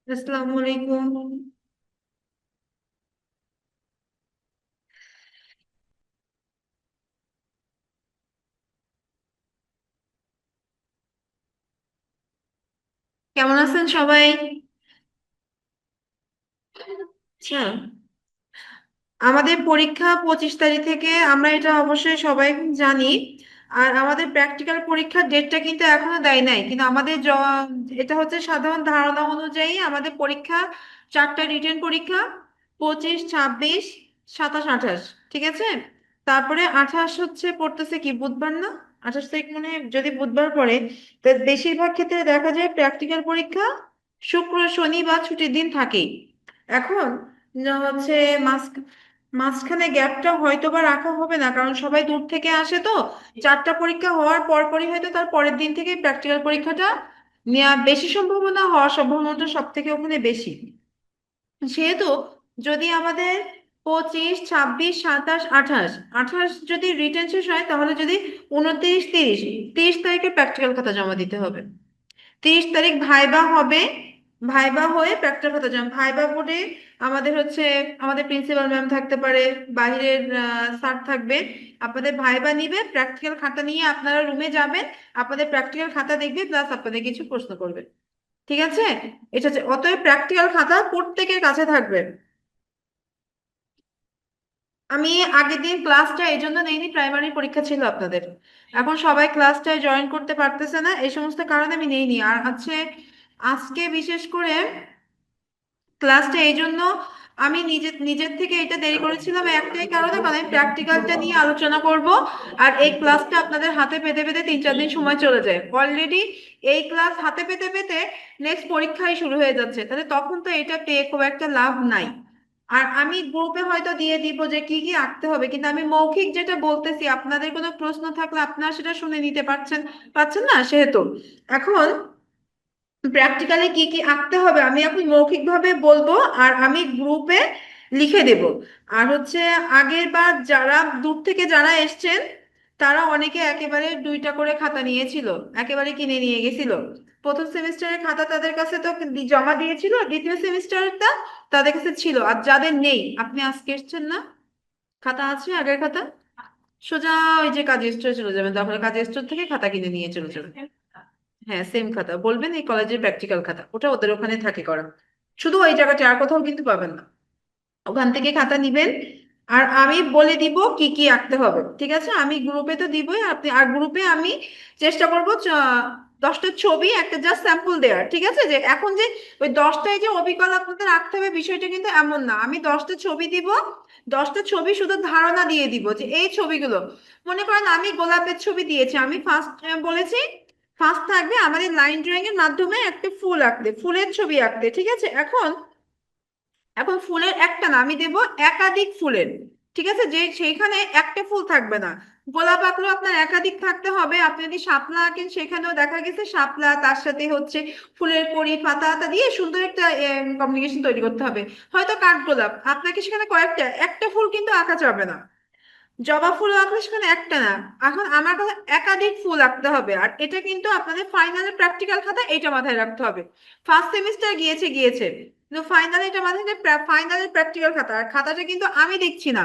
আসসালামু আলাইকুম। কেমন আছেন সবাই? আচ্ছা, আমাদের পরীক্ষা 25 তারিখ থেকে, আমরা এটা অবশ্যই সবাই জানি। আর আমাদের প্র্যাকটিক্যাল পরীক্ষার ডেটটা কিন্তু এখনো দেয় নাই, কিন্তু আমাদের এটা হচ্ছে সাধারণ ধারণা অনুযায়ী আমাদের পরীক্ষা চারটা রিটেন পরীক্ষা: 25, 26, 27, 28। ঠিক আছে। তারপরে 28 হচ্ছে পড়তেছে কি বুধবার না? 28 তারিখ মানে যদি বুধবার পড়ে, তো বেশিরভাগ ক্ষেত্রে দেখা যায় প্র্যাকটিক্যাল পরীক্ষা শুক্র শনি বা ছুটির দিন থাকেই। এখন হচ্ছে মাঝখানে গ্যাপটা হয়তো বা রাখা হবে না, কারণ সবাই দূর থেকে আসে, তো চারটা পরীক্ষা হওয়ার পরপরই হয়তো তার পরের দিন থেকে প্র্যাকটিক্যাল পরীক্ষাটা নেওয়া বেশি সম্ভাবনা, হওয়ার সম্ভাবনাটা সব থেকে ওখানে বেশি। সেহেতু যদি আমাদের 25, 26, 27, 28, 28 যদি রিটেন শেষ হয়, তাহলে যদি 29, 30, 30 তারিখে প্র্যাকটিক্যাল খাতা জমা দিতে হবে। 30 তারিখ ভাইবা হবে। ভাইবা হয়ে প্র্যাকটিক্যাল খাতা জমা, ভাইবা বোর্ডে আমাদের হচ্ছে আমাদের প্রিন্সিপাল ম্যাম থাকতে পারে, বাইরের স্যার থাকবে। আপনাদের ভাইবা নিবে, প্র্যাকটিক্যাল খাতা নিয়ে আপনারা রুমে যাবেন। আপনাদের প্র্যাকটিক্যাল খাতা দেখবে, প্লাস আপনাদের কিছু প্রশ্ন করবে। ঠিক আছে। এটা হচ্ছে, অতএব প্র্যাকটিক্যাল খাতা প্রত্যেকের কাছে থাকবে। আমি আগের দিন ক্লাসটা এই জন্য নেইনি, প্রাইমারি পরীক্ষা ছিল আপনাদের। এখন সবাই ক্লাসটায় জয়েন করতে পারতেছে না, এই সমস্ত কারণে আমি নেইনি। আর হচ্ছে আজকে বিশেষ করে ক্লাসটা এই জন্য আমি নিজের থেকে এটা দেরি করেছিলাম, একটাই কারণে, কারণ আমি প্র্যাকটিক্যালটা নিয়ে আলোচনা করব। আর এই ক্লাসটা আপনাদের হাতে পেতে পেতে 3-4 দিন সময় চলে যায় অলরেডি। এই ক্লাস হাতে পেতে পেতে নেক্সট পরীক্ষায় শুরু হয়ে যাচ্ছে, তাহলে তখন তো এটা পেয়ে খুব একটা লাভ নাই। আর আমি গ্রুপে হয়তো দিয়ে দিব যে কি কি আঁকতে হবে, কিন্তু আমি মৌখিক যেটা বলতেছি, আপনাদের কোনো প্রশ্ন থাকলে আপনারা সেটা শুনে নিতে পারছেন, পাচ্ছেন না সেহেতু। এখন প্র্যাকটিক্যালি কি কি আঁকতে হবে আমি এখন মৌখিক ভাবে বলবো, আর আমি গ্রুপে লিখে দেব। আর হচ্ছে আগের বার যারা দূর থেকে যারা এসছেন, তারা অনেকে একেবারে 2টা করে খাতা নিয়েছিল, একেবারে কিনে নিয়ে গেছিল। প্রথম সেমিস্টারের খাতা তাদের কাছে তো জমা দিয়েছিল, দ্বিতীয় সেমিস্টারটা তাদের কাছে ছিল। আর যাদের নেই, আপনি আজকে এসছেন না, খাতা আছে আগের খাতা, সোজা ওই যে কাজী স্টোরে চলে যাবেন, তারপরে কাজী স্টোর থেকে খাতা কিনে নিয়ে চলে যাবেন। হ্যাঁ, সেম খাতা বলবেন, এই কলেজের প্র্যাকটিক্যাল খাতা, ওটা ওদের ওখানে থাকে করা। শুধু ওই জায়গাটা, আর কোথাও কিন্তু পাবেন না। ওখান থেকে খাতা নিবেন। আর আমি বলে দিব কি কি আঁকতে হবে, ঠিক আছে? আমি গ্রুপে তো দিবই, আপনি আর গ্রুপে আমি চেষ্টা করবো 10টা ছবি একটা জাস্ট স্যাম্পল দেওয়ার। ঠিক আছে, যে এখন যে ওই 10টায় যে অবিকল আপনাদের আঁকতে হবে বিষয়টা কিন্তু এমন না। আমি 10টা ছবি দিব, 10টা ছবি শুধু ধারণা দিয়ে দিব যে এই ছবিগুলো, মনে করেন আমি গোলাপের ছবি দিয়েছি, আমি ফার্স্ট বলেছি ফার্স্ট থাকবে আমাদের লাইন ড্রয়িং এর মাধ্যমে একটা ফুল আঁকতে, ফুলের ছবি আঁকতে। ঠিক আছে। এখন এখন ফুলের একটা না, আমি দেব একাধিক ফুলের। ঠিক আছে, যে সেইখানে একটা ফুল থাকবে না। গোলাপ আঁকলেও আপনার একাধিক থাকতে হবে। আপনি যদি শাপলা আঁকেন, সেখানেও দেখা গেছে শাপলা, তার সাথে হচ্ছে ফুলের কড়ি, পাতা আতা দিয়ে সুন্দর একটা কমিউনিকেশন তৈরি করতে হবে। হয়তো কাঠগোলাপ, আপনাকে সেখানে একটা ফুল কিন্তু আঁকা যাবে না। জবা ফুল আঁকলে সেখানে একটা না, এখন আমার কাছে একাধিক ফুল আঁকতে হবে। আর এটা কিন্তু আপনাদের ফাইনালের প্র্যাকটিক্যাল খাতা, এটা মাথায় রাখতে হবে। ফার্স্ট সেমিস্টার গিয়েছে গিয়েছে, কিন্তু ফাইনালে এটা মাথায়, ফাইনালের প্র্যাকটিক্যাল খাতা, আর খাতাটা কিন্তু আমি দেখছি না।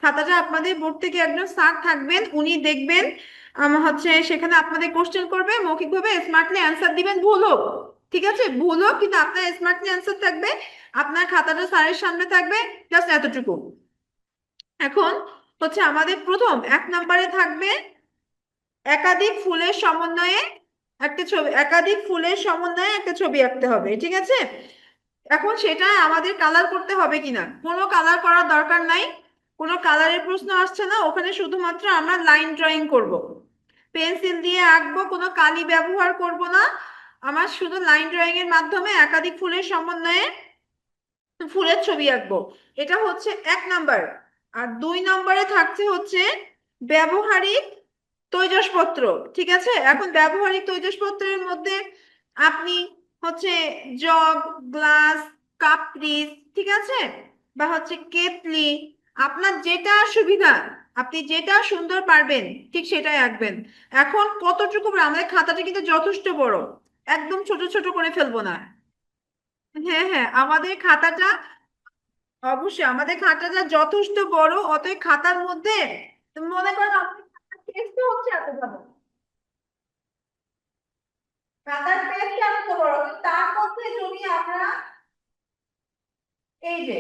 খাতাটা আপনাদের বোর্ড থেকে একজন স্যার থাকবেন, উনি দেখবেন। হচ্ছে সেখানে আপনাদের কোশ্চেন করবে, মৌখিকভাবে স্মার্টলি অ্যান্সার দিবেন, ভুল হোক। ঠিক আছে, ভুল হোক, কিন্তু আপনার স্মার্টলি অ্যান্সার থাকবে। আপনার খাতাটা স্যারের সামনে থাকবে, জাস্ট এতটুকু। এখন হচ্ছে আমাদের প্রথম 1 নম্বরে থাকবে একাধিক ফুলের সমন্বয়ে একটা ছবি, একাধিক ফুলের সমন্বয়ে একটা ছবি আঁকতে হবে। ঠিক আছে। এখন সেটা আমাদের কালার করতে হবে কিনা, কোনো কালার করার দরকার নাই। কোনো কালারের প্রশ্ন আসছে না ওখানে, শুধুমাত্র আমরা লাইন ড্রয়িং করব, পেন্সিল দিয়ে আঁকবো, কোনো কালি ব্যবহার করব না। আমার শুধু লাইন ড্রয়িং এর মাধ্যমে একাধিক ফুলের সমন্বয়ে ফুলের ছবি আঁকবো। এটা হচ্ছে 1 নাম্বার। আর 2 নম্বরে থাকছে হচ্ছে ব্যবহারিক তৈজসপত্র। ঠিক আছে। এখন ব্যবহারিক তৈজসপত্রের মধ্যে আপনি হচ্ছে জগ, গ্লাস, কাপ পিস, ঠিক আছে, বা হচ্ছে কেতলি, আপনার যেটা সুবিধা, আপনি যেটা সুন্দর পারবেন ঠিক সেটাই আঁকবেন। এখন কতটুকু আমাদের খাতাটা কিন্তু যথেষ্ট বড়, একদম ছোট ছোট করে ফেলবো না। হ্যাঁ হ্যাঁ, আমাদের খাতাটা, অবশ্যই আমাদের খাতাটা যথেষ্ট বড়, অতএব খাতার মধ্যে মনে করেন আপনি খাতার পেজটা হচ্ছে এত বড়, খাতার পেজটা এত বড়, তার মধ্যে যদি আমরা এই যে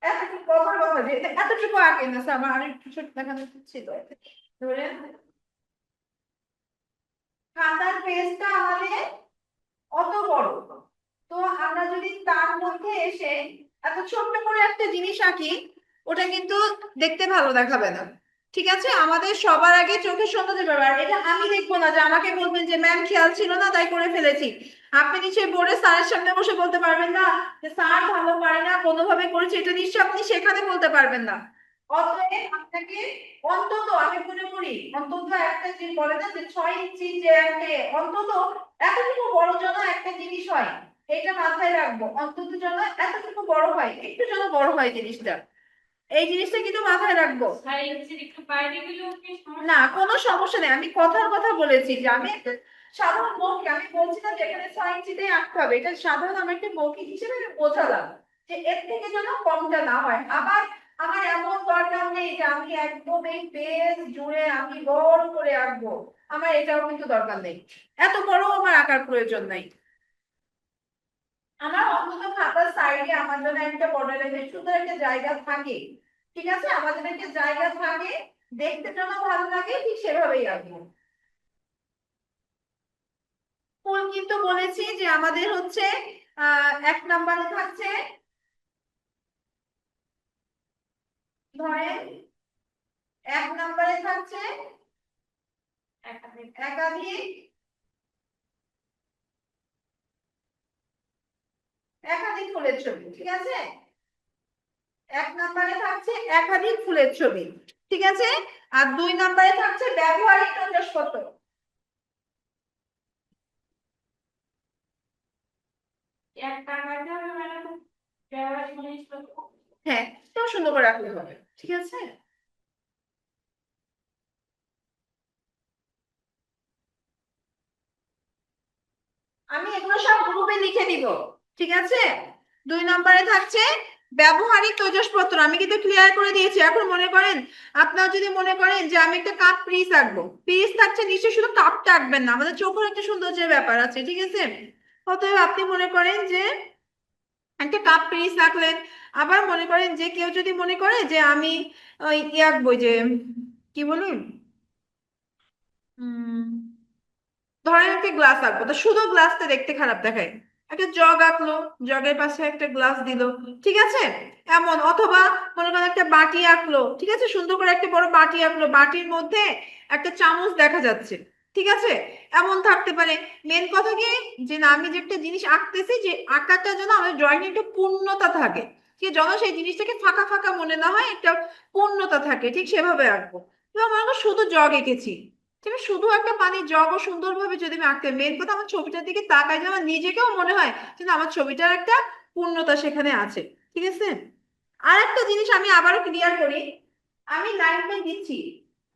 এতটুকু কথার কথা যে এতটুকু আগে না স্যার, আমার আরেকটু ছোট দেখানো ছিল, ধরেন খাতার পেজটা আমাদের অত বড়, তো আমরা যদি তার মধ্যে এসে এত ছোট্ট করে একটা জিনিস আঁকি, ওটা কিন্তু দেখতে ভালো দেখাবে না। ঠিক আছে, আমাদের সবার আগে চোখের সৌন্দর্য ব্যাপার, এটা আমি দেখবো না যে আমাকে বলবেন যে ম্যাম খেয়াল ছিল না তাই করে ফেলেছি। আপনি নিশ্চয়ই বোর্ডে স্যারের সামনে বসে বলতে পারবেন না যে স্যার ভালো পারে না কোনোভাবে করেছে, এটা নিশ্চয়ই আপনি সেখানে বলতে পারবেন না। অতএব আপনাকে অন্তত, আমি মনে করি অন্তত একটা যে বলে না যে 6 ইঞ্চি যে একটা অন্তত এতটুকু বড় যেন একটা জিনিস হয়, এটা মাথায় রাখবো, অন্তত যেন এতটুকু বড় হয়, একটু যেন বড় হয় জিনিসটা, এই জিনিসটা কিন্তু মাথায় রাখবো। না কোনো সমস্যা নেই, আমি কথার কথা বলেছি যে আমি একটা সাধারণ মৌখিক, আমি বলছি না যেখানে 6 ইঞ্চিতে আঁকতে হবে, এটা সাধারণ আমি একটা মৌখিক হিসেবে আমি বোঝালাম যে এর থেকে যেন কমটা না হয়। আবার আমার এমন দরকার নেই যে আমি একদম এই পেজ জুড়ে আমি বড় করে আঁকবো, আমার এটাও কিন্তু দরকার নেই, এত বড় আমার আঁকার প্রয়োজন নাই। আমার অন্তত খাতার সাইডে আমার জন্য একটা বর্ডারের সুন্দর একটা জায়গা থাকে, ঠিক আছে, আমাদের একটা জায়গা থাকে, দেখতে যেন ভালো লাগে, ঠিক সেভাবেই আঁকবো। ফুল কিন্তু বলেছি যে আমাদের হচ্ছে 1 নম্বরে থাকছে, ধরেন 1 নম্বরে থাকছে একাধিক একাধিক ফুলের ছবি, ঠিক আছে, 1 নম্বরে থাকছে একাধিক ফুলের ছবি, ঠিক আছে, আর 2 নম্বরে থাকছে ব্যবহারিক জিনিসপত্র। হ্যাঁ, তো সুন্দর করে রাখলে হবে, ঠিক আছে। আমি এগুলো সব গ্রুপে লিখে দিব, ঠিক আছে। 2 নম্বরে থাকছে ব্যবহারিক তৈজসপত্র, আমি কিন্তু ক্লিয়ার করে দিয়েছি। এখন মনে করেন আপনারা যদি মনে করেন যে আমি একটা কাপ পিস আঁকবো, পিস থাকছে নিশ্চয়ই, শুধু কাপটা আঁকবেন না, আমাদের চোখের একটা সৌন্দর্যের ব্যাপার আছে, ঠিক আছে। অতএব আপনি মনে করেন যে একটা কাপ পিস আঁকলেন, আবার মনে করেন যে কেউ যদি মনে করে যে আমি ওই আঁকবো যে কি বলুন, ধরেন একটা গ্লাস আঁকবো, তো শুধু গ্লাসটা দেখতে খারাপ দেখায়, একটা জগ আঁকলো, জগের পাশে একটা গ্লাস দিল, ঠিক আছে, এমন। অথবা মনে করেন একটা বাটি আঁকলো, ঠিক আছে, সুন্দর করে একটা বড় বাটি আঁকলো, বাটির মধ্যে একটা চামচ দেখা যাচ্ছে, ঠিক আছে, এমন থাকতে পারে। মেন কথা কি, যে না আমি যে একটা জিনিস আঁকতেছি, যে আঁকাটা যেন আমার ড্রয়িং একটু পূর্ণতা থাকে, ঠিক আছে? যেন সেই জিনিসটাকে ফাঁকা ফাঁকা মনে না হয়, একটা পূর্ণতা থাকে, ঠিক সেভাবে আঁকবো। এবং মনে করো শুধু জগ এঁকেছি, ঠিক আছে, শুধু একটা পানির জগও সুন্দরভাবে যদি আমি আঁকতে, মেন কথা আমার ছবিটার দিকে তাকাই যে আমার নিজেকেও মনে হয় যে না, আমার ছবিটার একটা পূর্ণতা সেখানে আছে, ঠিক আছে। আর একটা জিনিস আমি আবারও ক্লিয়ার করি, আমি লাইন পেন দিচ্ছি,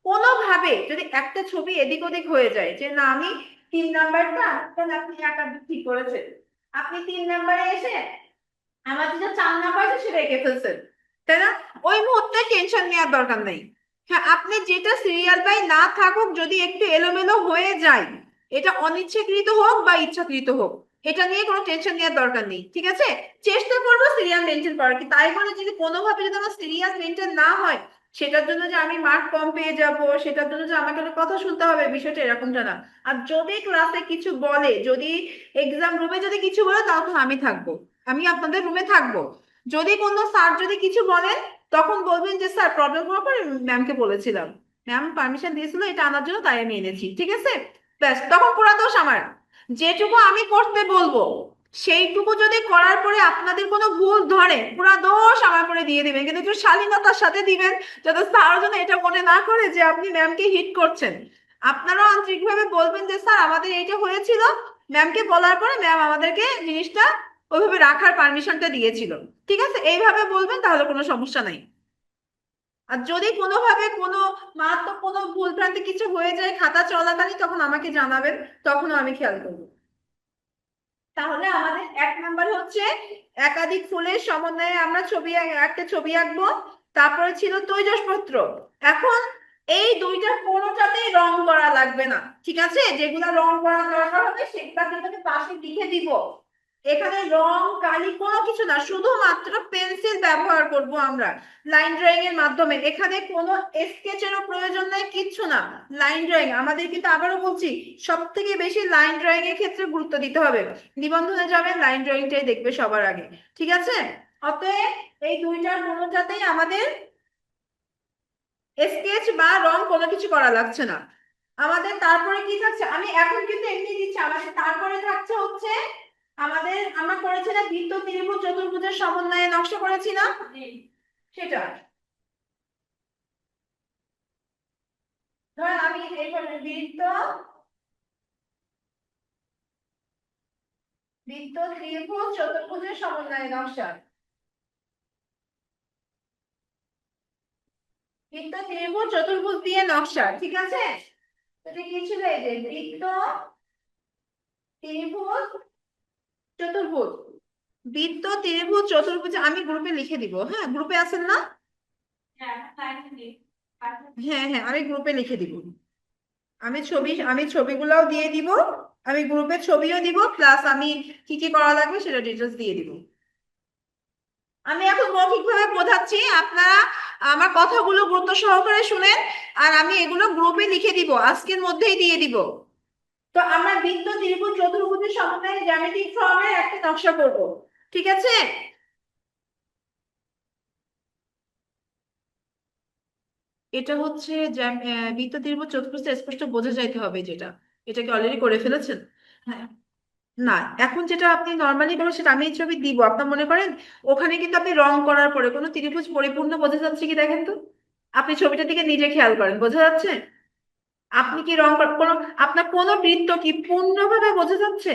কোনোভাবে যদি একটা ছবি এদিক ওদিক হয়ে যায় যে না আমি 3 নাম্বারটা, তাহলে আপনি একা ঠিক করেছেন, আপনি 3 নাম্বারে এসে আমার যেটা 4 নাম্বার আছে সেটা এঁকে ফেলছেন, তাই না? ওই মুহূর্তে টেনশন নেওয়ার দরকার নেই। হ্যাঁ, আপনি যেটা সিরিয়াল বাই না থাকুক, যদি একটু এলোমেলো হয়ে যায়, এটা অনিচ্ছাকৃত হোক বা ইচ্ছাকৃত হোক, এটা নিয়ে কোনো টেনশন নেওয়ার দরকার নেই, ঠিক আছে। চেষ্টা করবো সিরিয়াল মেনটেন করার, কি তাই বলে যদি কোনোভাবে যদি আমার সিরিয়াল মেনটেন না হয়, সেটার জন্য যে আমি মার্ক কম পেয়ে যাব, সেটার জন্য যে আমাকে একটা কথা শুনতে হবে, বিষয়টা এরকমটা না। আর যদি ক্লাসে কিছু বলে, যদি এক্সাম রুমে যদি কিছু বলে, তখন আমি থাকবো, আমি আপনাদের রুমে থাকবো। যদি কোনো স্যার যদি কিছু বলেন, তখন বলবেন যে স্যার প্রবলেম হওয়ার পরে ম্যামকে বলেছিলাম, ম্যাম পারমিশন দিয়েছিল এটা আনার জন্য, তাই আমি এনেছি, ঠিক আছে। ব্যাস, তখন পুরা দোষ আমার। যেটুকু আমি করতে বলবো সেইটুকু যদি করার পরে আপনাদের কোনো ভুল ধরে, পুরা দোষ আমার করে দিয়ে দিবেন, কিন্তু একটু শালীনতার সাথে দিবেন, যাতে স্যার যেন এটা মনে না করে যে আপনি ম্যামকে হিট করছেন। আপনারাও আন্তরিকভাবে বলবেন যে স্যার আমাদের এইটা হয়েছিল, ম্যামকে বলার পরে ম্যাম আমাদেরকে জিনিসটা ওইভাবে রাখার পারমিশনটা দিয়েছিল, ঠিক আছে, এইভাবে বলবেন, তাহলে কোনো সমস্যা নাই। আর যদি কোনোভাবে কোনো মারাত্মক কোনো ভুল ভ্রান্তি কিছু হয়ে যায় খাতা চলাকালীন, তখন আমাকে জানাবেন, তখনও আমি খেয়াল করবো। তাহলে আমাদের 1 নাম্বার হচ্ছে একাধিক ফুলের সমন্বয়ে আমরা একটা ছবি আঁকবো। তারপরে ছিল তৈজসপত্র। এখন এই দুইটার কোনোটাতেই রং করা লাগবে না, ঠিক আছে? যেগুলা রং করা দরকার হবে সেগুলা কিন্তু আমি পাশে লিখে দিব। এখানে রং কালি কোনো কিছু না, শুধুমাত্র পেন্সিল ব্যবহার করব আমরা লাইন ড্রয়িং এর মাধ্যমে। এখানে কোনো স্কেচেরও প্রয়োজন নাই, কিচ্ছু না। লাইন ড্রয়িং আমাদের কিন্তু, আবারও বলছি, সব থেকে বেশি লাইন ড্রয়িং এর ক্ষেত্রে গুরুত্ব দিতে হবে। নিবন্ধনে যাবে, লাইন ড্রয়িংটাই দেখবে সবার আগে, ঠিক আছে? অতএব এই দুইটার কোনোটাতেই আমাদের স্কেচ বা রং কোনো কিছু করা লাগছে না। আমাদের তারপরে কি থাকছে, আমি এখন কিন্তু এমনি দিচ্ছি। আমাদের তারপরে থাকছে হচ্ছে আমাদের, আমরা করেছি না বৃত্ত ত্রিভুজ চতুর্ভুজের সমন্বয়ে নকশা করেছি না, সেটা। ধর আমি এইভাবে বৃত্ত ত্রিভুজ চতুর্ভুজের সমন্বয়ে নকশা, বৃত্ত ত্রিভুজ চতুর্ভুজ দিয়ে নকশা, ঠিক আছে? এটা কি ছিল? এই যে বৃত্ত ত্রিভুজ চতুর্ভুজ, বৃত্ত ত্রিভুজ চতুর্ভুজ আমি গ্রুপে লিখে দিব। হ্যাঁ, গ্রুপে আছেন না? হ্যাঁ হ্যাঁ, আমি গ্রুপে লিখে দিব। আমি ছবিগুলোও দিয়ে দিব। আমি গ্রুপে ছবিও দিব, প্লাস আমি কি কি করা লাগবে সেটা ডিটেলস দিয়ে দিব। আমি এখন মৌখিকভাবে বোঝাচ্ছি, আপনারা আমার কথাগুলো গুরুত্ব সহকারে শুনেন। আর আমি এগুলো গ্রুপে লিখে দিব, আজকের মধ্যেই দিয়ে দিব। তো আমরা বৃত্ত ত্রিভুজ চতুর্ভুজের সমন্বয়ে জ্যামিতিক ফর্মের একটা নকশা করব, ঠিক আছে? এটা হচ্ছে বৃত্ত ত্রিভুজ চতুর্ভুজ স্পষ্ট বোঝা যাইতে হবে যেটা, এটা কি অলরেডি করে ফেলেছেন? হ্যাঁ। না, এখন যেটা আপনি নর্মালি করবেন সেটা আমি এই ছবি দিব, আপনার মনে করেন ওখানে কিন্তু আপনি রং করার পরে কোনো ত্রিভুজ পরিপূর্ণ বোঝা যাচ্ছে কি দেখেন তো। আপনি ছবিটার দিকে নিজে খেয়াল করেন, বোঝা যাচ্ছে? আপনি কি কোনো, আপনার কোনো বৃত্ত কি পূর্ণভাবে বোঝা যাচ্ছে?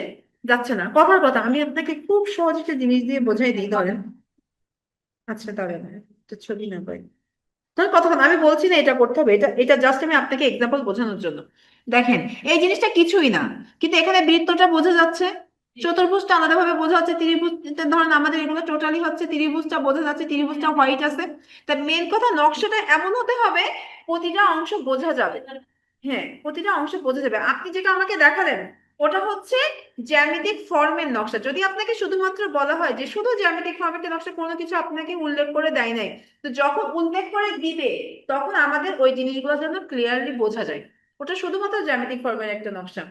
যাচ্ছে না। কথার কথা, আমি আপনাকে খুব সহজ একটা জিনিস দিয়ে বোঝাই দিই, ধরেন। আচ্ছা ধরেন, তো ছবি না পাই, ধরেন কথা কথা, আমি বলছি না এটা করতে হবে, এটা এটা জাস্ট আমি আপনাকে এক্সাম্পল বোঝানোর জন্য। দেখেন, এই জিনিসটা কিছুই না, কিন্তু এখানে বৃত্তটা বোঝা যাচ্ছে, চতুর্ভুজটা আলাদাভাবে বোঝা যাচ্ছে, ত্রিভুজ, ধরেন আমাদের এগুলো টোটালি হচ্ছে ত্রিভুজটা বোঝা যাচ্ছে, ত্রিভুজটা হোয়াইট আছে। তা মেন কথা, নকশাটা এমন হতে হবে প্রতিটা অংশ বোঝা যাবে। হ্যাঁ, প্রতিটা অংশ বোঝা যাবে। আপনি যেটা আমাকে দেখালেন ওটা হচ্ছে জ্যামিতিক ফর্মের নকশা। যদি আপনাকে শুধুমাত্র বলা হয় যে শুধু জ্যামিতিক ফর্মের নকশা, কোনো কিছু আপনাকে উল্লেখ করে দেয় নাই, তো যখন উল্লেখ করে দিবে তখন আমাদের ওই জিনিসগুলো যেন ক্লিয়ারলি বোঝা যায়। ওটা শুধুমাত্র জ্যামিতিক ফর্মের একটা নকশা।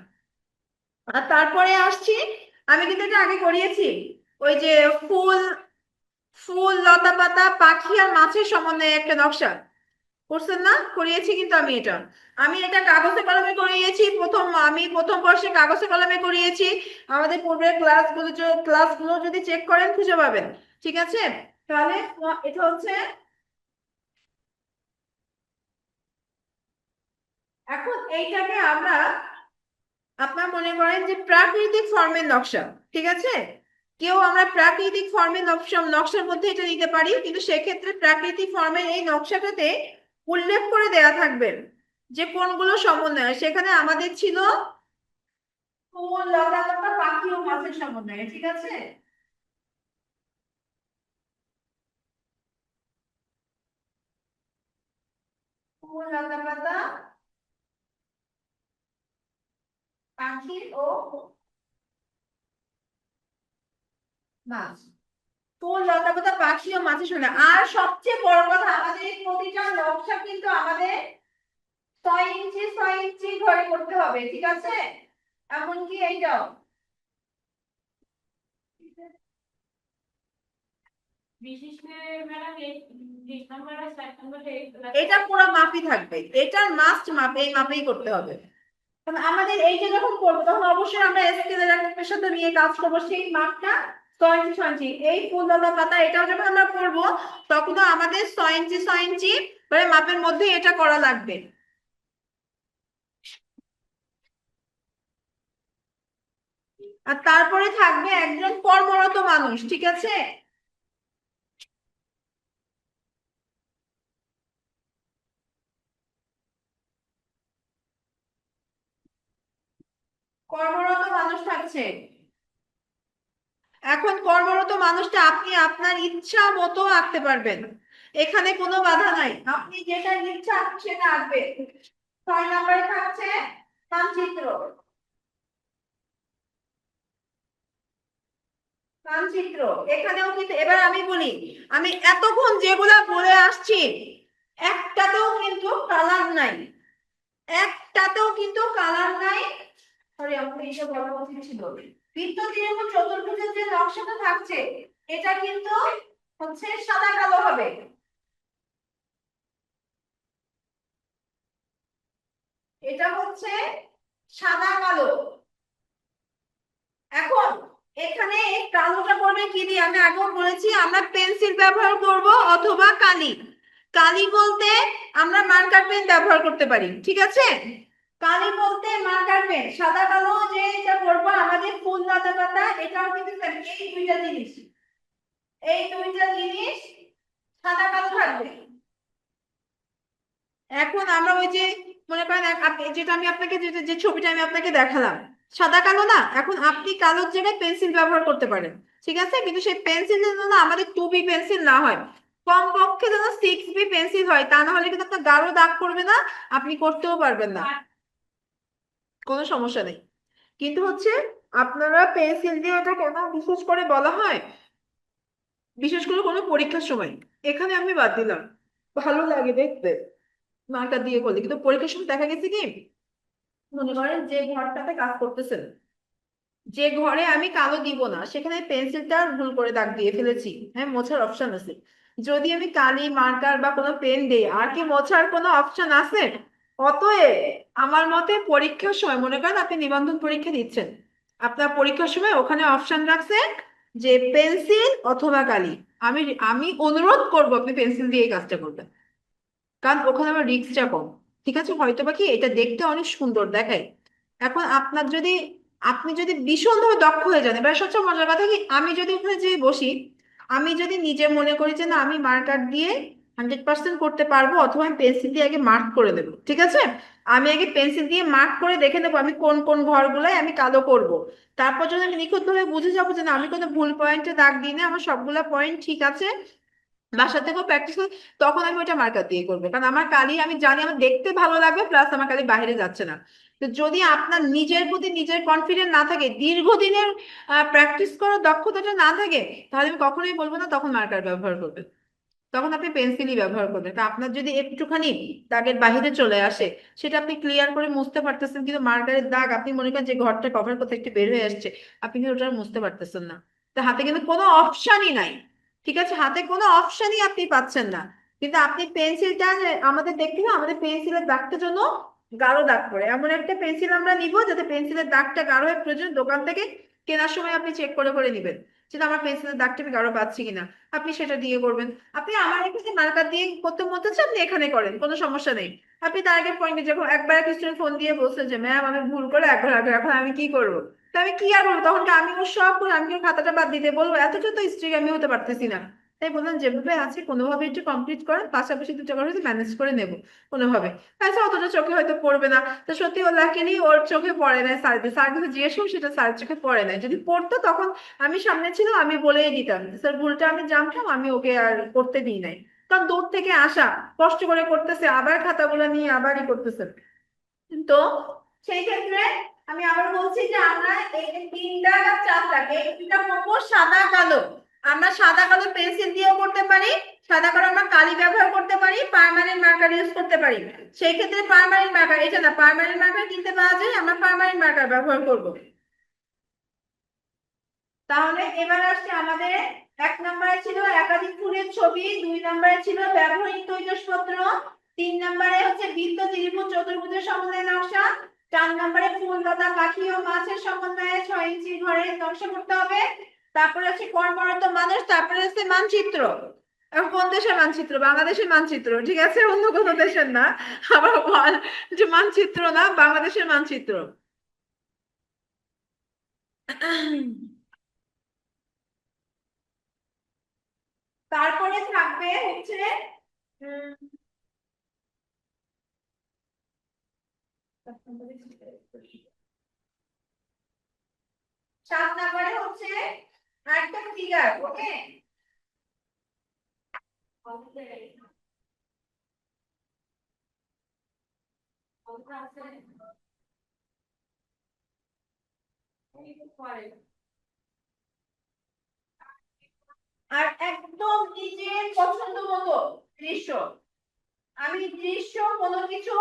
আর তারপরে আসছি, আমি কিন্তু এটা আগে করিয়েছি, ওই যে ফুল, ফুল লতা পাতা পাখি আর মাছের সমন্বয়ে একটা নকশা করছেন না? করিয়েছি কিন্তু আমি এটা, আমি এটা কাগজে কলমে করিয়েছি। আমি প্রথম বর্ষে কাগজে কলমে করিয়েছি। আমাদের পূর্বের ক্লাসগুলো যদি চেক করেন খুঁজে পাবেন, ঠিক আছে? তাহলে এটা হচ্ছে, এখন এইটাকে আমরা, আপনার মনে করেন যে প্রাকৃতিক ফর্মের নকশা, ঠিক আছে? কেউ আমরা প্রাকৃতিক ফর্মের নকশার মধ্যে এটা নিতে পারি, কিন্তু সেক্ষেত্রে প্রাকৃতিক ফর্মের এই নকশাটাতে উল্লেখ করে দেয়া থাকবে যে কোনগুলো সমন্বয়। সেখানে আমাদের ছিল ফুল লতা পাতা পাখি ও মাছের সমন্বয়ে, ঠিক আছে? ফুল লতা পাতা পাখি ও মাছ, ফুল লতা পাতা পাখি ও মাছের সমন্বয়। আর সবচেয়ে বড় কথা, আমাদের এই প্রতিটা নকশা কিন্তু আমাদের 6 ইঞ্চি 6 ইঞ্চি ঘরে করতে হবে, ঠিক আছে? এমনকি এইটাও, এটা পুরো মাপই থাকবে, এটার মাস্ট মাপ, এই মাপেই করতে হবে। কারণ আমাদের এইটা যখন করবো তখন অবশ্যই আমরা স্কেলের একটা সাথে নিয়ে কাজ করবো, সেই মাপটা 6 ইঞ্চি 6 ইঞ্চি। এই ফুলদাতা পাতা এটাও যখন আমরা করবো তখনও আমাদের 6 ইঞ্চি 6 ইঞ্চি করে মাপের মধ্যে এটা করা লাগবে। আর তারপরে থাকবে একজন কর্মরত মানুষ, ঠিক আছে? কর্মরত মানুষ থাকছে, এখন কর্মরত মানুষটা আপনি আপনার ইচ্ছা মতো আঁকতে পারবেন, এখানে কোনো বাধা নাই, আপনি যেটা ইচ্ছা সেটা আঁকবেন। 6 নম্বরে থাকছে মানচিত্র। মানচিত্র এখানেও কিন্তু, এবার আমি বলি, আমি এতক্ষণ যেগুলা বলে আসছি একটাতেও কিন্তু কালার নাই, একটাতেও কিন্তু কালার নাই। সরি, আমাকে এইসব বলা উচিত ছিল। বৃত্ত ত্রিভুজ চতুর্ভুজের যে নকশাটা থাকছে এটা কিন্তু হচ্ছে সাদা কালো হবে। এটা হচ্ছে সাদা কালো। এখন এখানে এই কালোটা করবে কি দিয়ে, আমি আগেও বলেছি আমরা পেন্সিল ব্যবহার করব অথবা কালি। কালি বলতে আমরা মার্কার পেন ব্যবহার করতে পারি, ঠিক আছে। কালি বলতে মার্কার পেন, সাদা কালো যে এটা করবো আমাদের ফুল লতা পাতা, এটাও কিন্তু এই দুইটা জিনিস, এই দুইটা জিনিস সাদা কালো থাকবে। এখন আমরা ওই যে মনে করেন যেটা আমি আপনাকে যে ছবিটা আমি আপনাকে দেখালাম সাদা কালো না, এখন আপনি কালোর জায়গায় পেন্সিল ব্যবহার করতে পারেন, ঠিক আছে, কিন্তু সেই পেন্সিল যেন না আমাদের 2B পেন্সিল না হয়, কমপক্ষে যেন 6B পেন্সিল হয়, তা না হলে কিন্তু আপনার গাঢ় দাগ করবে না, আপনি করতেও পারবেন না, কোনো সমস্যা নেই। কিন্তু হচ্ছে আপনারা পেন্সিল দিয়ে এটা কেন বিশেষ করে বলা হয়, বিশেষ করে কোনো পরীক্ষার সময়, এখানে আমি বাদ দিলাম, ভালো লাগে দেখতে মার্কার দিয়ে করলে, কিন্তু পরীক্ষার সময় দেখা গেছে কি, মনে করেন যে ঘরটাতে কাজ করতেছেন, যে ঘরে আমি কালো দিব না সেখানে পেন্সিলটা ভুল করে দাগ দিয়ে ফেলেছি, হ্যাঁ মোছার অপশন আছে, যদি আমি কালি মার্কার বা কোনো পেন দেই আর কি মোছার কোনো অপশন আছে। অতএব আমার মতে পরীক্ষার সময় মনে করেন আপনি নিবন্ধন পরীক্ষা দিচ্ছেন, আপনার পরীক্ষার সময় ওখানে অপশন রাখছে যে পেন্সিল অথবা কালি, আমি আমি অনুরোধ করবো আপনি পেন্সিল দিয়ে এই কাজটা করবেন, কারণ ওখানে আমার রিস্কটা কম, ঠিক আছে, হয়তো বা কি এটা দেখতে অনেক সুন্দর দেখায়। এখন আপনার যদি, আপনি যদি ভীষণভাবে দক্ষ হয়ে যান, এবার সবচেয়ে মজার কথা কি, আমি যদি ওখানে যে বসি, আমি যদি নিজে মনে করি যে না আমি মার্কার দিয়ে 100% করতে পারবো, অথবা আমি পেন্সিল দিয়ে আগে মার্ক করে দেবো, ঠিক আছে, আমি আগে পেন্সিল দিয়ে মার্ক করে দেখে নেবো আমি কোন কোন ঘরগুলোয় আমি কালো করব। তারপর যদি আমি নিখুঁত ভাবে বুঝে যাবো যে না আমি কোনো ভুল পয়েন্টে দাগ দিই না, আমার সবগুলা পয়েন্ট ঠিক আছে, বাসা থেকেও প্র্যাকটিস করি, তখন আমি ওইটা মার্কার দিয়ে করবো, কারণ আমার কালি আমি জানি আমার দেখতে ভালো লাগবে, প্লাস আমার কালি বাইরে যাচ্ছে না। তো যদি আপনার নিজের প্রতি নিজের কনফিডেন্স না থাকে, দীর্ঘদিনের প্র্যাকটিস করার দক্ষতাটা না থাকে, তাহলে আমি কখনোই বলবো না তখন মার্কার ব্যবহার করবেন, তখন আপনি পেন্সিলই ব্যবহার করবেন, তা আপনার যদি একটুখানি দাগের বাহিরে চলে আসে সেটা আপনি ক্লিয়ার করে মুছতে পারতেছেন, কিন্তু মার্কারের দাগ আপনি মনে করেন যে ঘরটা কভার করতে একটু বের হয়ে আসছে, আপনি কিন্তু ওটা আর মুছতে পারতেছেন না, তা হাতে কিন্তু কোনো অপশনই নাই, ঠিক আছে, হাতে কোনো অপশনই আপনি পাচ্ছেন না। কিন্তু আপনি পেন্সিলটা, আমাদের দেখতে হবে আমাদের পেন্সিলের দাগটা জন্য গাঢ় দাগ পড়ে, এমন একটা পেন্সিল আমরা নিব যাতে পেন্সিলের দাগটা গাঢ় হয়ে, প্রয়োজন দোকান থেকে কেনার সময় আপনি চেক করে করে নিবেন যেটা আমার পেন্সিলের দাগটা আমি গাঢ় পাচ্ছি কিনা, আপনি সেটা দিয়ে করবেন। আপনি আমার এখানে মার্কার দিয়ে করতে মতে চান, আপনি এখানে করেন, কোনো সমস্যা নেই। আপনি তার আগে পয়েন্টে যখন একবার এক স্টুডেন্ট ফোন দিয়ে বলছেন যে ম্যাম আমি ভুল করে একবার আগে, এখন আমি কি করবো, তা আমি কি আর বলবো, তখন কি আমি ওর সব করে আমি কি ওর খাতাটা বাদ দিতে বলবো, এতটা তো স্ট্রিক্ট আমি হতে পারতেছি না। তাই বললাম যেভাবে আছে কোনোভাবে একটু কমপ্লিট করেন, পাশাপাশি দুটো করে ম্যানেজ করে নেবো কোনোভাবে, আচ্ছা অতটা চোখে হয়তো পড়বে না। তো সত্যি ও লাকিলি ওর চোখে পড়ে নাই, স্যার কিন্তু জিজ্ঞেস করুন সেটা স্যার চোখে পড়ে নাই, যদি পড়তো তখন আমি সামনে ছিল আমি বলেই দিতাম, স্যার ভুলটা আমি জানতাম, আমি ওকে আর করতে দিই নাই, কারণ দূর থেকে আসা, কষ্ট করে করতেছে, আবার খাতাগুলো নিয়ে আবারই করতেছে। তো সেই ক্ষেত্রে আমি আবার বলছি যে আমরা এই যে 3 দাগ আর 4 দাগ এই দুইটা করবো সাদা কালো, আমরা সাদা কালো পেন্সিল দিয়েও করতে পারি, সাদা কালো আমরা কালি ব্যবহার করতে পারি, পার্মানেন্ট মার্কার ইউজ করতে পারি। সেই ক্ষেত্রে পার্মানেন্ট মার্কার, এটা না পার্মানেন্ট মার্কার কিনতে পাওয়া যায়, আমরা পার্মানেন্ট মার্কার ব্যবহার করব। তাহলে এবার আসছে আমাদের 1 নম্বরে ছিল একাধিক ফুলের ছবি, 2 নম্বরে ছিল ব্যবহৃত তৈজসপত্র, 3 নম্বরে হচ্ছে বৃত্ত ত্রিভুজ চতুর্ভুজের সমন্বয় নকশা, 4 নম্বরে ফুল লতা পাখি ও মাছের সমন্বয়ে 6 ইঞ্চি ঘরের নকশা করতে হবে, তারপরে হচ্ছে কর্মরত মানুষ, তারপরে হচ্ছে মানচিত্র। এখন কোন দেশের মানচিত্র, বাংলাদেশের মানচিত্র, ঠিক আছে, অন্য কোনো দেশের না, আবার যে মানচিত্র না, বাংলাদেশের মানচিত্র। তারপরে থাকবে হচ্ছে উম, 7 নম্বরে হচ্ছে একটা ফিগার, ওকে। আর একদম নিজের পছন্দ মতো দৃশ্য, আমি দৃশ্য কোনো কিছু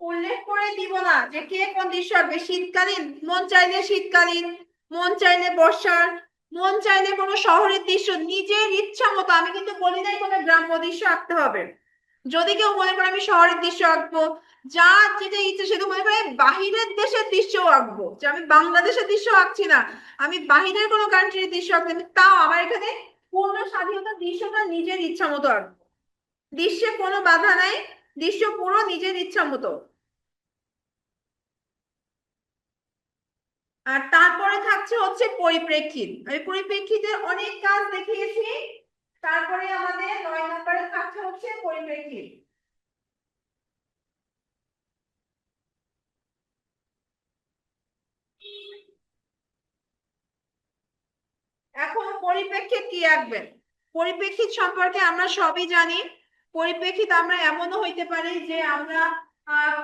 উল্লেখ করে দিব না যে কে কোন দৃশ্য আঁকবে। শীতকালীন, মন চাইলে শীতকালীন, মন চাইলে বর্ষার, মন চাইলে কোনো শহরের দৃশ্য, নিজের ইচ্ছা মতো। আমি কিন্তু বলি নাই কোনো গ্রাম্য দৃশ্য আঁকতে হবে। যদি কেউ মনে করে আমি শহরের দৃশ্য আঁকবো, যার যেটা ইচ্ছে সেটা মনে করে বাহিরের দেশের দৃশ্য আঁকবো, যে আমি বাংলাদেশের দৃশ্য আঁকছি না, আমি বাহিরের কোনো কান্ট্রির দৃশ্য আঁকতে, তাও আমার এখানে পূর্ণ স্বাধীনতা, দৃশ্যটা নিজের ইচ্ছা মতো আঁকবো। দৃশ্যে কোনো বাধা নাই, দৃশ্য পুরো নিজের ইচ্ছা মতো। আর তারপরে থাকছে হচ্ছে পরিপ্রেক্ষিত। আমি পরিপ্রেক্ষিতের অনেক কাজ দেখিয়েছি। তারপরে আমাদের 9 নম্বরে থাকছে হচ্ছে পরিপ্রেক্ষিত। এখন পরিপ্রেক্ষিত কি আঁকবেন? পরিপ্রেক্ষিত সম্পর্কে আমরা সবই জানি। পরিপ্রেক্ষিত আমরা এমনও হইতে পারি যে আমরা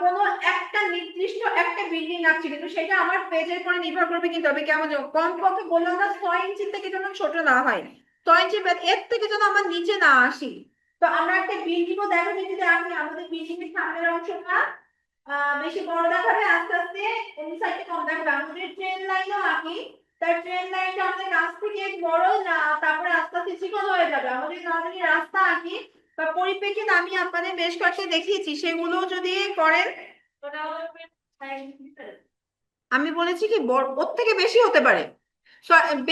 কোনো একটা নির্দিষ্ট একটা বিল্ডিং আঁকছি, কিন্তু সেটা আমার পেজের পরে নির্ভর করবে, কিন্তু আমি কেমন কমপক্ষে বললাম না 6 ইঞ্চি থেকে যেন ছোট না হয়, 6 ইঞ্চি এর থেকে যেন আমার নিচে না আসি। তো আমরা একটা বিল্ডিংও দেখো যদি আঁকি, আমাদের বিল্ডিং এর সামনের অংশটা বেশি বড় দেখাবে, আস্তে আস্তে অন্য সাইডে কম দেখাবে। আমাদের ট্রেন লাইনও আঁকি, তার ট্রেন লাইনটা আমাদের কাছ থেকে বড় না, তারপরে আস্তে আস্তে চিকন হয়ে যাবে। আমাদের যদি রাস্তা আঁকি বা পরিপ্রেক্ষিত আমি আপনাদের বেশ কয়েকটা দেখিয়েছি, সেগুলো যদি করেন, আমি বলেছি কি ওর থেকে বেশি হতে পারে,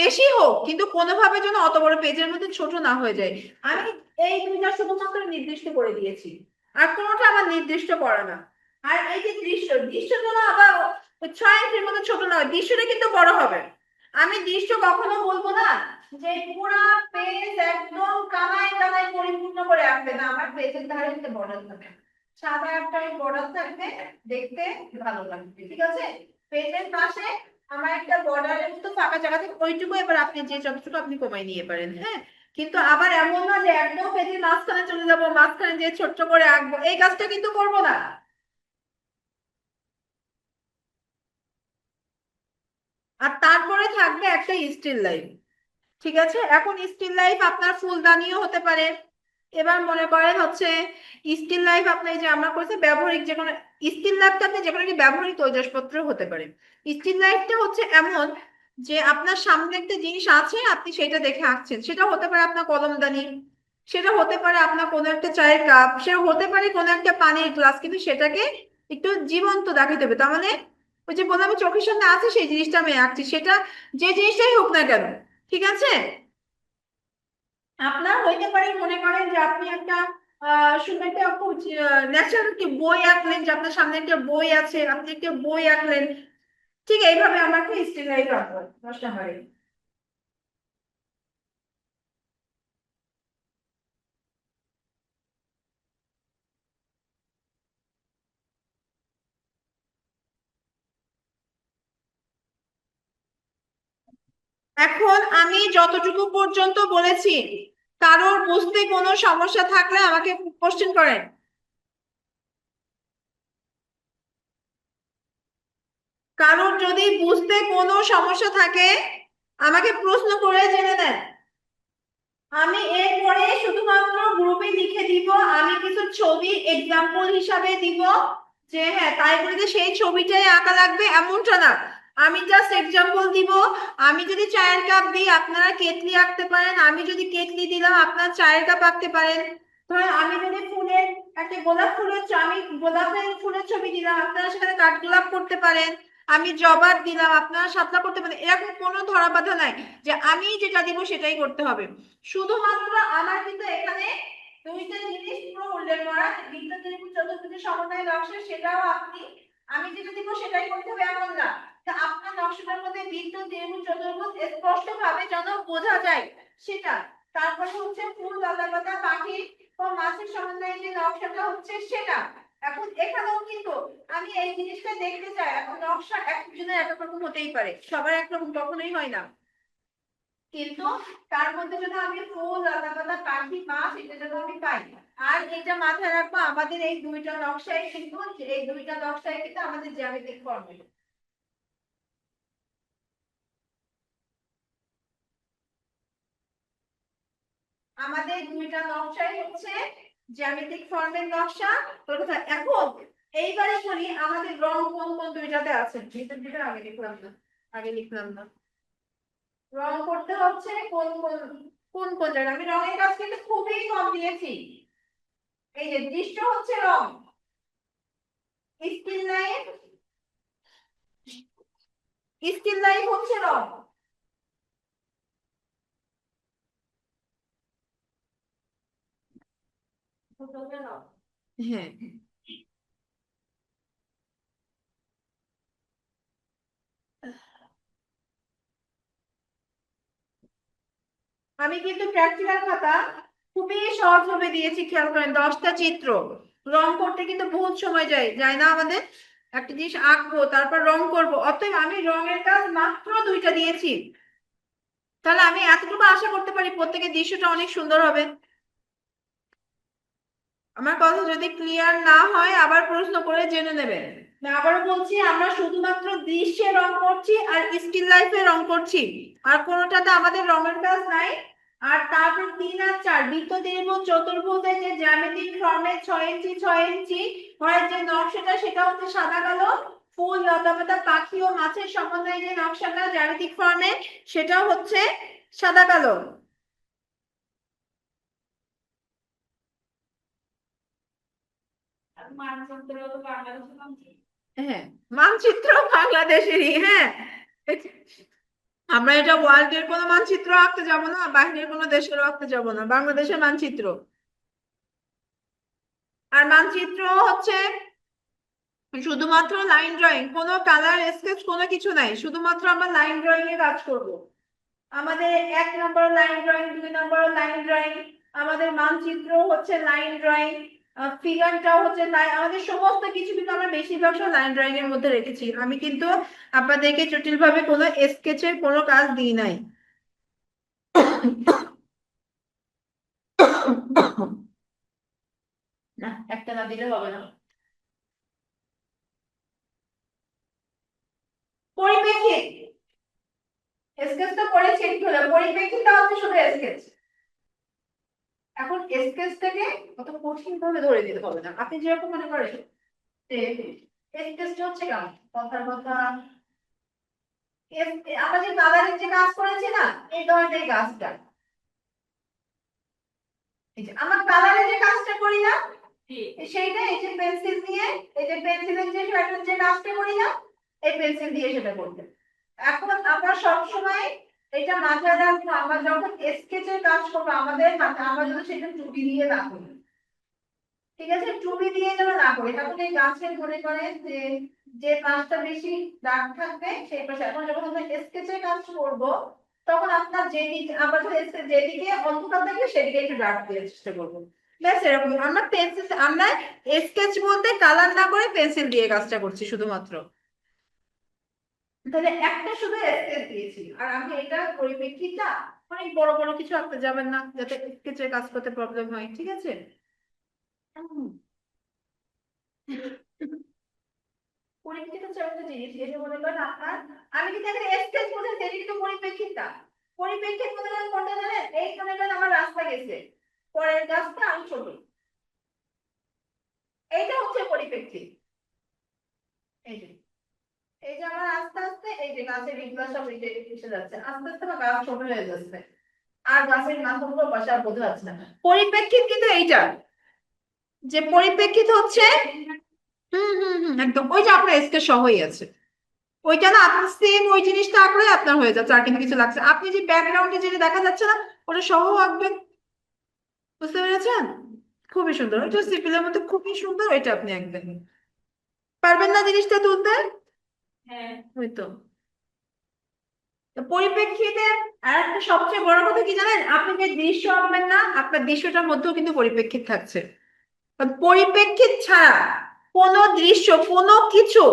বেশি হোক, কিন্তু কোনোভাবে যেন অত বড় পেজের মধ্যে ছোট না হয়ে যায়। আমি এই দুইটা শুধুমাত্র নির্দিষ্ট করে দিয়েছি, আর কোনোটা আমার নির্দিষ্ট করা না। আর এই যে দৃশ্য, দৃশ্য যেন আবার 6 ইঞ্চির মতো ছোট না হয়, দৃশ্যটা কিন্তু বড় হবে। আমি দৃশ্য কখনো বলবো না যে পুরা পেজ একদম কানায় কানায় পরিপূর্ণ করে আঁকবে না, আমার পেজের ধারে কিন্তু বর্ডার থাকবে, সাদা একটা বর্ডার থাকবে, দেখতে ভালো লাগবে, ঠিক আছে। পেজের পাশে আমার একটা বর্ডারের মতো ফাঁকা জায়গা থেকে ওইটুকু এবার আপনি যে যতটুকু আপনি কমাই নিয়ে পারেন, হ্যাঁ। কিন্তু আবার এমন না যে একদম পেজের মাঝখানে চলে যাবো, মাঝখানে যে ছোট্ট করে আঁকবো, এই কাজটা কিন্তু করবো না। আর তারপরে থাকবে একটা স্টিল লাইফ, ঠিক আছে। এখন স্টিল লাইফ আপনার ফুলদানিও হতে পারে। এবার মনে করেন হচ্ছে স্টিল লাইফ আপনার, এই যে আমরা করছি ব্যবহারিক যে কোনো, স্টিল লাইফটা আপনি যে কোনো একটি ব্যবহারিক তৈজসপত্র হতে পারে। স্টিল লাইফটা হচ্ছে এমন যে আপনার সামনে একটা জিনিস আছে, আপনি সেটা দেখে আঁকছেন, সেটা হতে পারে আপনার কলমদানি, সেটা হতে পারে আপনার কোনো একটা চায়ের কাপ, সেটা হতে পারে কোনো একটা পানির গ্লাস, কিন্তু সেটাকে একটু জীবন্ত দেখাতে হবে। তার মানে ওই যে বললাম আমি চোখের সামনে আছে সেই জিনিসটা আমি আঁকছি, সেটা যে জিনিসটাই হোক না কেন, ঠিক আছে। আপনার হইতে পারে মনে করেন যে আপনি একটা সুন্দর একটা খুব ন্যাচারাল একটি বই আঁকলেন, যে আপনার সামনে একটা বই আছে, আপনি একটা বই আঁকলেন, ঠিক এইভাবে আমাকে স্টিল লাইফ আঁকবো 10 নম্বরে। এখন আমি যতটুকু পর্যন্ত বলেছি, কারোর বুঝতে কোনো সমস্যা থাকলে আমাকে কোশ্চেন করেন। কারোর যদি বুঝতে কোনো সমস্যা থাকে আমাকে প্রশ্ন করে জেনে নেন। আমি এরপরে শুধুমাত্র গ্রুপে লিখে দিব, আমি কিছু ছবি এক্সাম্পল হিসাবে দিব, যে হ্যাঁ তাই বলে যে সেই ছবিটাই আঁকা লাগবে এমনটা না, আমি জাস্ট এক্সাম্পল দিব। আমি যদি চায়ের কাপ দিই আপনারা কেটলি আঁকতে পারেন, আমি যদি কেটলি দিলাম আপনারা চায়ের কাপ আঁকতে পারেন। ধরেন আমি যদি ফুলের একটা গোলাপ ফুলের আমি গোলাপের ফুলের ছবি দিলাম, আপনারা সেখানে কাঠগোলাপ করতে পারেন। আমি জবার দিলাম, আপনারা শাপলা করতে পারেন, এরকম কোনো ধরা বাধা নাই যে আমি যেটা দিব সেটাই করতে হবে। শুধুমাত্র আমার কিন্তু এখানে দুইটা জিনিস পুরো উল্লেখ করা, বিদ্যা ত্রিভুজ চতুর্ভুজের সমন্বয় নকশা, সেটাও আপনি আমি যেটা দিব সেটাই করতে হবে এমন না। তা আপনার নকশাটার মধ্যে বৃত্ত ত্রিভুজ চতুর্ভুজ স্পষ্ট ভাবে যেন বোঝা যায় সেটা। তারপরে হচ্ছে ফুল, লতা পাতা, পাখি ও মাছের সমন্বয়ে যে নকশাটা হচ্ছে সেটা। এখন এখানেও কিন্তু আমি এই জিনিসটা দেখতে চাই। এখন নকশা একজনের এক এক রকম হতেই পারে, সবার একরকম কখনোই হয় না। কিন্তু তার মধ্যে যদি আমি ফুল, লতাপাতা, পাখি, মাছ এটা যদি আমি পাই, আর এটা মাথায় রাখবো আমাদের এই দুইটা নকশায় কিন্তু, এই দুইটা নকশায় কিন্তু আমাদের জ্যামিতিক ফর্মুলা, আমাদের দুইটা নকশাই হচ্ছে জ্যামিতিক ফর্মের নকশা। তোর কথা এখন এইবারে বলি আমাদের রং কোন কোন দুইটাতে আছে, ভিতর ভিতর আগে লিখলাম না, আগে লিখলাম না। রং করতে হচ্ছে কোন কোন কোন কোন জায়গায়, আমি রঙের কাজ কিন্তু খুবই কম দিয়েছি। এই যে দৃশ্য হচ্ছে রং, স্টিল লাইফ, স্টিল লাইফ হচ্ছে রং। হ্যাঁ, আমি কিন্তু প্র্যাকটিক্যাল খাতা খুবই সহজভাবে দিয়েছি, খেয়াল করেন 10টা চিত্র। রং করতে কিন্তু বহুত সময় যায়, যায় না আমাদের? একটা জিনিস আঁকবো তারপর রং করব, অতএব আমি রঙের কাজ মাত্র 2টা দিয়েছি। তাহলে আমি এতটুকু আশা করতে পারি প্রত্যেকের দৃশ্যটা অনেক সুন্দর হবে। আমার কথা যদি ক্লিয়ার না হয় আবার প্রশ্ন করে জেনে নেবেন। আবারও বলছি, আমরা শুধুমাত্র দৃশ্যে রং করছি আর স্টিল লাইফে রং করছি, আর কোনোটাতে আমাদের রঙের কাজ নাই। আর তারপর 3 আর 4 বৃত্ত, ত্রিভুজ, চতুর্ভুজের যে জ্যামিতিক ফর্মে 6 ইঞ্চি 6 ইঞ্চি হয় যে নকশাটা, সেটা হচ্ছে সাদা কালো। ফুল, লতাপাতা, পাখি ও মাছের সমন্বয়ে যে নকশাটা জ্যামিতিক ফর্মে, সেটাও হচ্ছে সাদা কালো। হ্যাঁ, মানচিত্র বাংলাদেশেরই। হ্যাঁ, আমরা এটা ওয়ার্ল্ডের কোনো মানচিত্র আঁকতে যাব না, বাইরের কোনো দেশেরও আঁকতে যাব না, বাংলাদেশের মানচিত্র। আর মানচিত্র হচ্ছে শুধুমাত্র লাইন ড্রয়িং, কোনো কালার স্কেচ কোনো কিছু নাই, শুধুমাত্র আমরা লাইন ড্রয়িং এ কাজ করব। আমাদের 1 নম্বর লাইন ড্রয়িং, 2 নম্বর লাইন ড্রয়িং, আমাদের মানচিত্র হচ্ছে লাইন ড্রয়িং, ফিগারটাও হচ্ছে আমাদের সমস্ত কিছু কিন্তু আমরা বেশিরভাগ সব লাইন ড্রয়িং এর মধ্যে রেখেছি। আমি কিন্তু আপনাদেরকে জটিল ভাবে কোনো স্কেচের কোনো কাজ দিই নাই। না, একটা না দিলে হবে না। পরিপ্রেক্ষিত স্কেচ তো করেছি, কি হলো? পরিপ্রেক্ষিতটা হচ্ছে শুধু স্কেচ। এখন স্কেচটাকে অত কঠিন ভাবে ধরে দিতে হবে না, আপনি যেরকম মনে করেন যে স্কেচটা হচ্ছে কেমন, কথার কথা আমরা যে কালারের যে কাজ করেছি না, এই ধরনের কাজটা, এই যে আমরা কালারের যে কাজটা করি না, সেইটা এই যে পেন্সিল দিয়ে, এই যে পেন্সিলের যে যে কাজটা করি না, এই পেন্সিল দিয়ে সেটা করতে। এখন আমরা সবসময় এটা মাথায় রাখবো, আমরা যখন স্কেচের কাজ করবো আমাদের মাথায়, আমরা যদি সেটা টুপি দিয়ে না করি, ঠিক আছে, টুপি দিয়ে যেন না করি, তখন এই গাছের মনে করেন যে যে পাশটা বেশি দাগ থাকবে সেই পাশে। এখন যখন আমরা স্কেচের কাজ করব, তখন আপনার যেদিকে আমরা যেদিকে অন্ধকার থাকবে সেদিকে একটু দাগ দেওয়ার চেষ্টা করবো। ব্যাস এরকম। আমরা পেন্সিল, আমরা স্কেচ বলতে কালার না করে পেন্সিল দিয়ে কাজটা করছি শুধুমাত্র। তাহলে একটা শুধু স্কেচ দিয়েছি, আর আমি এটা পরিপ্রেক্ষিতটা অনেক বড় বড় কিছু আঁকতে যাবেন না, যাতে স্কেচের কাজ করতে প্রবলেম হয়, ঠিক আছে? হুম। পরিপ্রেক্ষিত হচ্ছে একটা জিনিস, এই যে মনে করেন আপনার, আমি কিন্তু এখানে স্কেচ বুঝেছি, এটা কিন্তু পরিপ্রেক্ষিতটা। পরিপ্রেক্ষিত মনে করেন কোনটা জানেন? এই মনে করেন আমার রাস্তা গেছে, পরের গাছটা আমি ছোট, এইটা হচ্ছে পরিপ্রেক্ষিত। এই যে, এই যে আমার আস্তে আস্তে এই যে গাছের ইগুলো সব এই যে এসে যাচ্ছে, আস্তে আস্তে আমার গাছ ছোট হয়ে যাচ্ছে, আর গাছের মাথাগুলো বসে আর বোঝা যাচ্ছে না। পরিপ্রেক্ষিত কিন্তু এইটা, যে পরিপ্রেক্ষিত হচ্ছে, একদম ওই যে আপনার স্কেচ সহই আছে, ওইটা না আপনি সেম ওই জিনিসটা আঁকলে আপনার হয়ে যাচ্ছে, আর কিন্তু কিছু লাগছে। আপনি যে ব্যাকগ্রাউন্ডে যেটা দেখা যাচ্ছে না, ওটা সহ আঁকবেন, বুঝতে পেরেছেন? খুবই সুন্দর, ওইটা সিপিলের মধ্যে খুবই সুন্দর, ওইটা আপনি আঁকবেন। পারবেন না জিনিসটা তুলতে? হ্যাঁ, ওই তো। তো পরিপ্রেক্ষিতে আর একটা সবচেয়ে বড় কথা কি জানেন, আপনি যে দৃশ্য আঁকবেন না, আপনার দৃশ্যটার মধ্যেও কিন্তু পরিপ্রেক্ষিত থাকছে। পরিপ্রেক্ষিত ছাড়া কোনো দৃশ্য, কোনো কিছু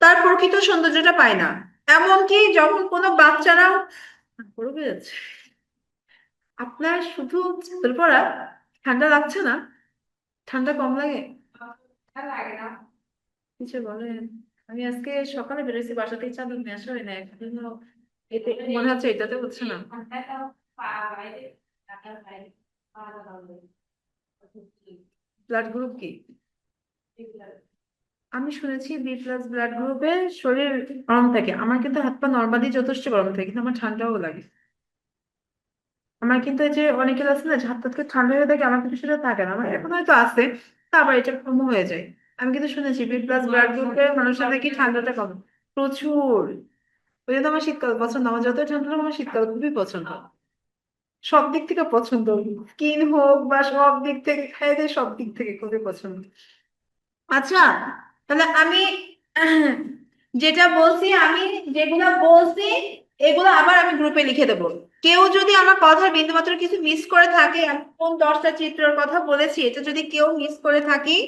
তার প্রকৃত সৌন্দর্যটা পায় না। এমনকি যখন কোনো বাচ্চারা পড়বে যাচ্ছে। আপনার শুধু চাদর পরা, ঠান্ডা লাগছে না? ঠান্ডা কম লাগে? কিছু বলেন। আমি আজকে সকালে বেরোইছি, বাসা থেকে চাদর নিয়ে আসা হয় না এখনো। এতে মনে হচ্ছে এটাতে হচ্ছে না। ব্লাড গ্রুপ কি? আমি শুনেছি B+ ব্লাড গ্রুপে শরীর গরম থাকে। আমার কিন্তু হাত পা নর্মালি যথেষ্ট গরম থাকে, কিন্তু আমার ঠান্ডাও লাগে। আমার কিন্তু এই যে অনেকের আছে না যে হাত থেকে ঠান্ডা হয়ে থাকে, আমার কিন্তু সেটা থাকে না। আমার এখন হয়তো আছে, তা আবার এটা কম হয়ে যায়। আমি কিন্তু শুনেছি B+ ব্লাড গ্রুপের মানুষের নাকি ঠান্ডাটা কম। প্রচুর। ওই জন্য আমার শীতকাল পছন্দ, আমার যত ঠান্ডা লাগে আমার শীতকাল খুবই পছন্দ। সব দিক থেকে পছন্দ, স্কিন হোক বা সব দিক থেকে, খাইতে সব দিক থেকে খুবই পছন্দ। আচ্ছা, তাহলে আমি যেটা বলছি, আমি যেগুলা বলছি এগুলো আবার আমি গ্রুপে লিখে দেবো। কেউ যদি আমার কথার বিন্দুমাত্র কিছু মিস করে থাকে, আমি কোন 10টা চিত্রের কথা বলেছি এটা যদি কেউ মিস করে থাকি,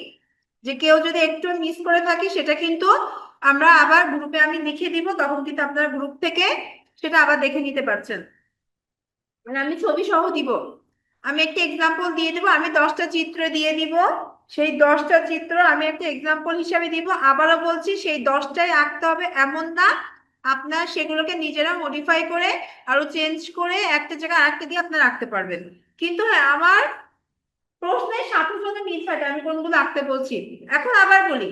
যে কেউ যদি একটু মিস করে থাকি, সেটা কিন্তু আমরা আবার গ্রুপে আমি লিখে দিব, তখন কিন্তু আপনারা গ্রুপ থেকে সেটা আবার দেখে নিতে পারছেন। মানে আমি ছবি সহ দিব। আমি একটা এক্সাম্পল দিয়ে দিব, আমি 10টা চিত্র দিয়ে দিব। সেই 10টা চিত্র আমি একটা এক্সাম্পল হিসাবে দিব। আবারও বলছি, সেই 10টাই আঁকতে হবে এমন না, আপনার সেগুলোকে নিজেরা মডিফাই করে আরো চেঞ্জ করে একটা জায়গায় আঁকতে দিয়ে আপনারা আঁকতে পারবেন। কিন্তু হ্যাঁ, আমার প্রশ্নের সাথে সাথে মিল থাকে আমি কোনগুলো আঁকতে বলছি। এখন আবার বলি,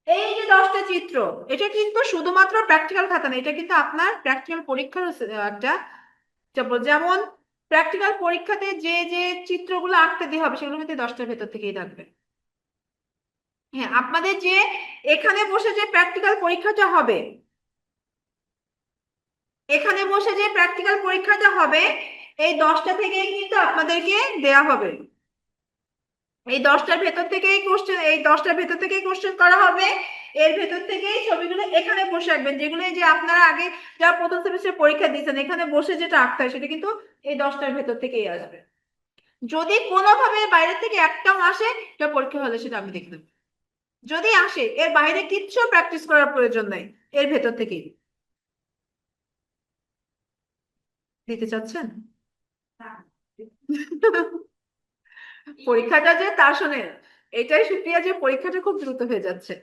এই যে 10টা চিত্র, এটা কিন্তু শুধুমাত্র প্র্যাকটিক্যাল খাতা না, এটা কিন্তু আপনার প্র্যাকটিক্যাল পরীক্ষার একটা যেমন প্র্যাকটিক্যাল পরীক্ষাতে যে যে চিত্রগুলো আঁকতে দিয়ে হবে সেগুলো কিন্তু 10টার ভেতর থেকেই থাকবে। হ্যাঁ, আপনাদের যে এখানে বসে যে প্র্যাকটিক্যাল পরীক্ষাটা হবে, এখানে বসে যে প্র্যাকটিক্যাল পরীক্ষাটা হবে, এই 10টা থেকেই কিন্তু আপনাদেরকে দেয়া হবে। এই 10টার ভেতর থেকেই কোশ্চেন, এই 10টার ভেতর থেকেই কোশ্চেন করা হবে। এর ভেতর থেকেই ছবিগুলো এখানে বসে আঁকবেন, যেগুলো এই যে আপনারা আগে যা প্রথম সেমিস্টার পরীক্ষা দিয়েছেন এখানে বসে যেটা আঁকতে হয় সেটা কিন্তু এই 10টার ভেতর থেকেই আসবে। যদি কোনোভাবে বাইরে থেকে একটাও আসে, এটা পরীক্ষা হলে সেটা আমি দেখলাম। যদি আসে, এর বাইরে কিচ্ছু প্র্যাকটিস করার প্রয়োজন নাই, এর ভেতর থেকেই দিতে চাচ্ছেন। পরীক্ষাটা যে তা শোনেন, এটাই সুপ্রিয়া যে পরীক্ষাটা খুব দ্রুত হয়ে যাচ্ছে।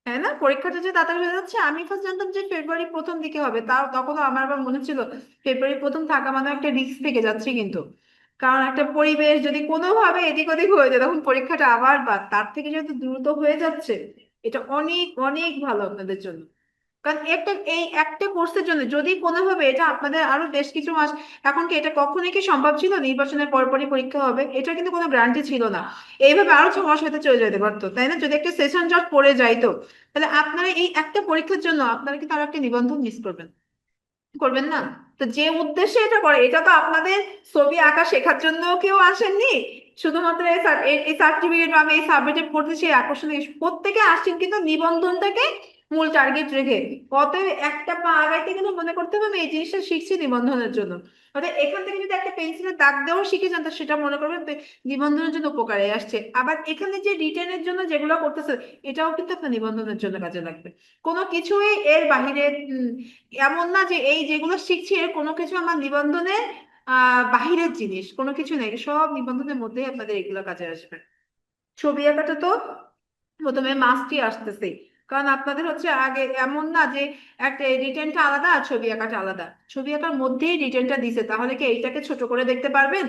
হ্যাঁ না, পরীক্ষাটা যে তাড়াতাড়ি হয়ে যাচ্ছে। আমি ফার্স্ট জানতাম যে ফেব্রুয়ারি প্রথম দিকে হবে, তাও তখনও আমার আবার মনে ছিল ফেব্রুয়ারি প্রথম থাকা মানে একটা রিস্ক থেকে যাচ্ছে কিন্তু। কারণ একটা পরিবেশ যদি কোনোভাবে এদিক ওদিক হয়ে যায় তখন পরীক্ষাটা আবার বাদ, তার থেকে যেহেতু দ্রুত হয়ে যাচ্ছে, এটা অনেক অনেক ভালো আপনাদের জন্য। কারণ একটা এই একটা কোর্সের জন্য যদি কোনোভাবে এটা আপনাদের আরো বেশ কিছু মাস, এখন কি এটা কখনোই কি সম্ভব ছিল নির্বাচনের পরপরই পরীক্ষা হবে? এটা কিন্তু কোনো গ্যারান্টি ছিল না। এইভাবে আরো 6 মাস হয়তো চলে যেতে পারতো, তাই না? যদি একটা সেশন জট পড়ে যাইতো, তাহলে আপনারা এই একটা পরীক্ষার জন্য আপনারা কিন্তু আরো একটা নিবন্ধন মিস করবেন, করবেন না? তো যে উদ্দেশ্যে এটা করে, এটা তো আপনাদের ছবি আঁকা শেখার জন্য কেউ আসেননি, শুধুমাত্র এই সার্টিফিকেট বা আমি এই সাবজেক্টে পড়তে সেই আকর্ষণে প্রত্যেকে আসছেন কিন্তু নিবন্ধনটাকে মূল টার্গেট রেখে। অতএব একটা পা আগাইতে গেলে মনে করতে হবে আমি এই জিনিসটা শিখছি নিবন্ধনের জন্য। অর্থাৎ এখান থেকে যদি একটা পেন্সিলের দাগ দেওয়াও শিখে যান, তো সেটা মনে করবেন নিবন্ধনের জন্য উপকারে আসছে। আবার এখানে যে রিটেনের জন্য যেগুলো করতেছে, এটাও কিন্তু আপনার নিবন্ধনের জন্য কাজে লাগবে। কোনো কিছুই এর বাহিরে এমন না যে এই যেগুলো শিখছি এর কোনো কিছু আমার নিবন্ধনের বাহিরের জিনিস কোনো কিছু নেই, সব নিবন্ধনের মধ্যেই আপনাদের এগুলো কাজে আসবে। ছবি আঁকাটা তো প্রথমে মাস্টই আসতেছে। কারণ আপনাদের হচ্ছে আগে এমন না যে একটা রিটেনটা আলাদা আর ছবি আঁকাটা আলাদা, ছবি আঁকার মধ্যেই রিটেনটা দিছে, তাহলে কি এইটাকে ছোট করে দেখতে পারবেন?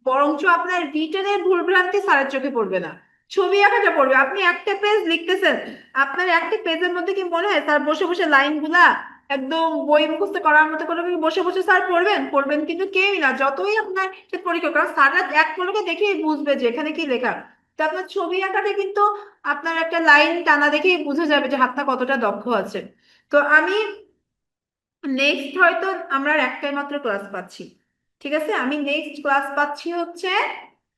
বরঞ্চ আপনার রিটেনের ভুলভ্রান্তি স্যারের চোখে পড়বে না, ছবি আঁকাটা পড়বে। আপনি একটা পেজ লিখতেছেন, আপনার একটা পেজের মধ্যে কি মনে হয় স্যার বসে বসে লাইন গুলা একদম বই মুখস্থ করার মতো করে কি বসে বসে স্যার পড়বেন? পড়বেন কিন্তু কেউই না, যতই আপনার পরীক্ষা, কারণ স্যাররা এক পলকে দেখেই বুঝবে যে এখানে কি লেখা। তো আপনার ছবি আঁকাতে কিন্তু আপনার একটা লাইন টানা দেখেই বোঝা যাবে যে হাতটা কতটা দক্ষ আছে। তো আমি নেক্সট হয়তো আমরা আর একটাই মাত্র ক্লাস পাচ্ছি, ঠিক আছে? আমি নেক্সট ক্লাস পাচ্ছি হচ্ছে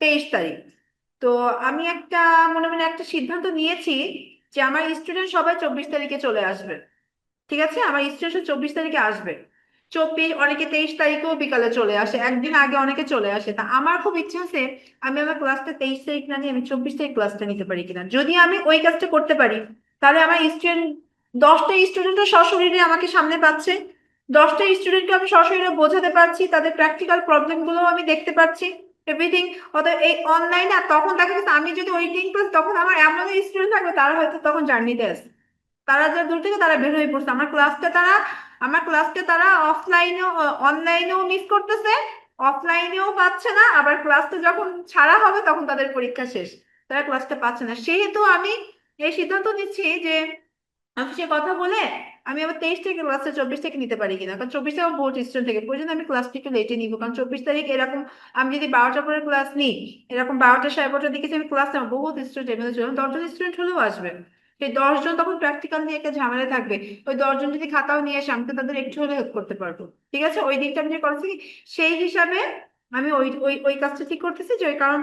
23 তারিখ। তো আমি একটা মনে মনে একটা সিদ্ধান্ত নিয়েছি যে আমার স্টুডেন্ট সবাই 24 তারিখে চলে আসবে। ঠিক আছে, আমার স্টেশন 24 তারিখে আসবে। 24, অনেকে 23 তারিখেও বিকালে চলে আসে, একদিন আগে অনেকে চলে আসে। তা আমার খুব ইচ্ছে আছে আমি আমার ক্লাসটা 23 তারিখ না নিয়ে আমি 24 তারিখ ক্লাসটা নিতে পারি কিনা। যদি আমি ওই কাজটা করতে পারি, তাহলে আমার স্টুডেন্ট 10টা স্টুডেন্টও সশরীরে আমাকে সামনে পাচ্ছে, 10টা স্টুডেন্টকে আমি সরাসরি বোঝাতে পারছি, তাদের প্র্যাকটিক্যাল প্রবলেম গুলো আমি দেখতে পাচ্ছি, এভরিথিং। অতএব এই অনলাইনে তখন দেখা গেছে আমি যদি ওই দিন ক্লাস, তখন আমার এমন স্টুডেন্ট থাকবে তারা হয়তো তখন জার্নিতে আছে, তারা যা দূর থেকে তারা বের হয়ে পড়ছে, আমার ক্লাসটা তারা অফলাইনেও অনলাইনেও মিস করতেছে, অফলাইনেও পাচ্ছে না, আবার ক্লাসটা যখন ছাড়া হবে তখন তাদের পরীক্ষা শেষ, তারা ক্লাসটা পাচ্ছে না। সেহেতু আমি এই সিদ্ধান্ত নিচ্ছি যে অফিসে কথা বলে আমি আবার 23 থেকে ক্লাসে 24 থেকে নিতে পারি কিনা, কারণ 24 থেকে বহুত স্টুডেন্ট থেকে প্রয়োজন আমি ক্লাসটা একটু লেটে নিবো, কারণ 24 তারিখ এরকম আমি যদি 12টার পরে ক্লাস নিই, এরকম 12টা সাড়ে 12টার দিকে যদি আমি ক্লাস নেবো, বহুত স্টুডেন্ট এমনি ছিল 10 জন স্টুডেন্ট হলেও আসবে, সেই 10 জন তখন প্র্যাকটিক্যাল নিয়ে একটা ঝামেলা থাকবে। ওই 10 জন যদি খাতাও নিয়ে আসে আমি তো তাদের একটু হলে হেল্প করতে পারবো। ঠিক আছে, ওই দিকটা আমি যে করছি সেই হিসাবে আমি ওই ওই ওই কাজটা ঠিক করতেছি, যে ওই কারণ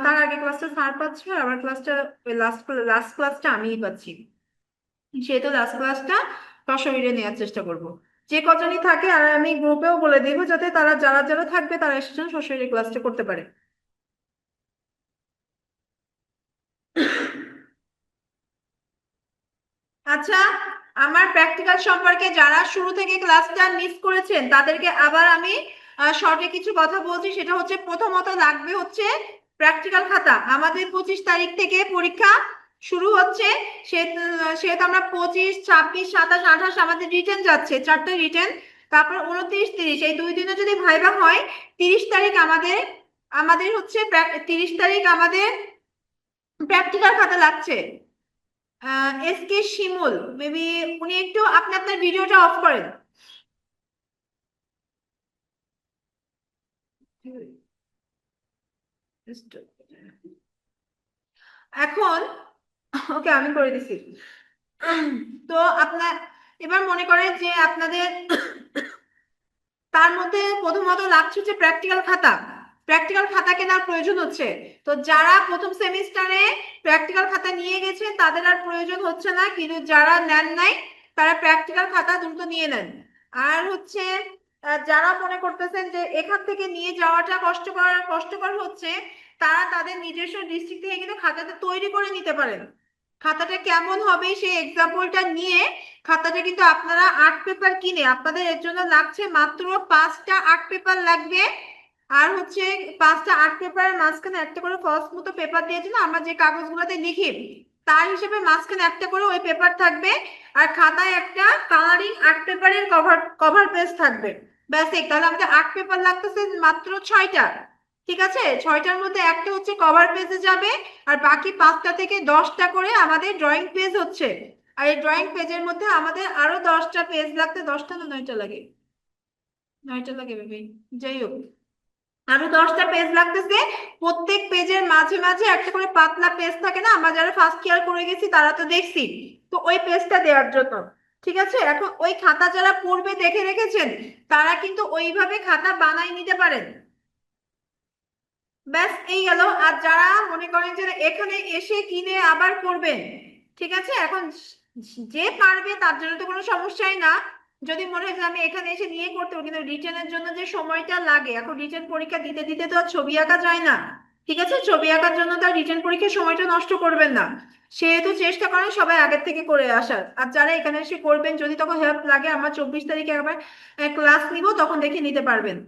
তার আগে ক্লাসটা স্যার পাচ্ছে আর আমার ক্লাসটা লাস্ট লাস্ট ক্লাসটা আমিই পাচ্ছি, সেহেতু লাস্ট ক্লাসটা সশরীরে নেওয়ার চেষ্টা করব, যে কজনই থাকে। আর আমি গ্রুপেও বলে দেবো যাতে তারা যারা যারা থাকবে তারা এসে যেন সশরীরে ক্লাসটা করতে পারে। আচ্ছা, আমার প্র্যাকটিক্যাল সম্পর্কে যারা শুরু থেকে ক্লাসটা মিস করেছেন তাদেরকে আবার আমি শর্টে কিছু কথা বলছি, সেটা হচ্ছে প্রথমত লাগবে হচ্ছে প্র্যাকটিক্যাল খাতা। আমাদের 25 তারিখ থেকে পরীক্ষা শুরু হচ্ছে, সেহেতু আমরা 25, 26, 27, 28 আমাদের রিটেন যাচ্ছে, 4টা রিটেন, তারপর 29, 30 এই 2 দিনে যদি ভাইবা হয়, 30 তারিখ আমাদের আমাদের হচ্ছে 30 তারিখ আমাদের প্র্যাকটিক্যাল খাতা লাগছে। এস কে শিমুল, মেবি উনি একটু আপনি আপনার ভিডিওটা অফ করেন। এখন ওকে আমি করে দিছি। তো আপনার এবার মনে করেন যে আপনাদের তার মধ্যে প্রথমত লাগছে হচ্ছে প্র্যাকটিক্যাল খাতা, প্র্যাকটিক্যাল খাতা কেনার প্রয়োজন হচ্ছে। তো যারা প্রথম সেমিস্টারে প্র্যাকটিক্যাল খাতা নিয়ে গেছেন তাদের আর প্রয়োজন হচ্ছে না, কিন্তু যারা নেন নাই তারা প্র্যাকটিক্যাল খাতা দ্রুত নিয়ে নেন। আর হচ্ছে যারা মনে করতেছেন যে এখান থেকে নিয়ে যাওয়াটা কষ্টকর হচ্ছে, তারা তাদের নিজস্ব ডিস্ট্রিক্ট থেকে কিন্তু খাতাটা তৈরি করে নিতে পারেন। খাতাটা কেমন হবে সেই এক্সাম্পলটা নিয়ে খাতাটা কিন্তু আপনারা 8 পেপার কিনে, আপনাদের এর জন্য লাগছে মাত্র 5টা 8 পেপার লাগবে। আর হচ্ছে 5টা 8 পেপারের মাঝখানে একটা করে ফলস মতো পেপার দিয়েছে না আমরা যে কাগজগুলোতে লিখি, তার হিসেবে মাঝখানে একটা করে ওই পেপার থাকবে। আর খাতায় একটা কালারিং 8 পেপারের কভার কভার পেজ থাকবে। ব্যাস তাহলে আমাদের 8 পেপার লাগতেছে মাত্র 6টা। ঠিক আছে, 6টার মধ্যে একটা হচ্ছে কভার পেজে যাবে, আর বাকি 5টা থেকে 10টা করে আমাদের ড্রয়িং পেজ হচ্ছে। আর এই ড্রয়িং পেজের মধ্যে আমাদের আরো 10টা পেজ লাগতে, 10টা না 9টা লাগে, 9টা লাগে বেবি, যাই হোক আরো 10টা পেজ লাগতেছে। প্রত্যেক পেজের মাঝে মাঝে একটা করে পাতলা পেজ থাকে না, আমরা যারা ফার্স্ট ইয়ার করে গেছি তারা তো দেখছি, তো ওই পেজটা দেওয়ার জন্য। ঠিক আছে, এখন ওই খাতা যারা পূর্বে দেখে রেখেছেন তারা কিন্তু ওইভাবে খাতা বানাই নিতে পারেন। ব্যাস এই গেল। আর যারা মনে করেন যে এখানে এসে কিনে আবার করবেন, ঠিক আছে, এখন যে পারবে তার জন্য তো কোনো সমস্যাই না। যদি মনে হয় যে আমি এখানে এসে নিয়ে করতে পারবো, কিন্তু রিটেনের জন্য যে সময়টা লাগে, এখন রিটেন পরীক্ষা দিতে দিতে তো আর ছবি আঁকা যায় না। ঠিক আছে, ছবি আঁকার জন্য তো আর রিটেন পরীক্ষার সময়টা নষ্ট করবেন না, সেহেতু চেষ্টা করেন সবাই আগের থেকে করে আসার। আর যারা এখানে এসে করবেন যদি তখন হেল্প লাগে, আমরা 24 তারিখে একবার ক্লাস নিব, তখন দেখে নিতে পারবেন।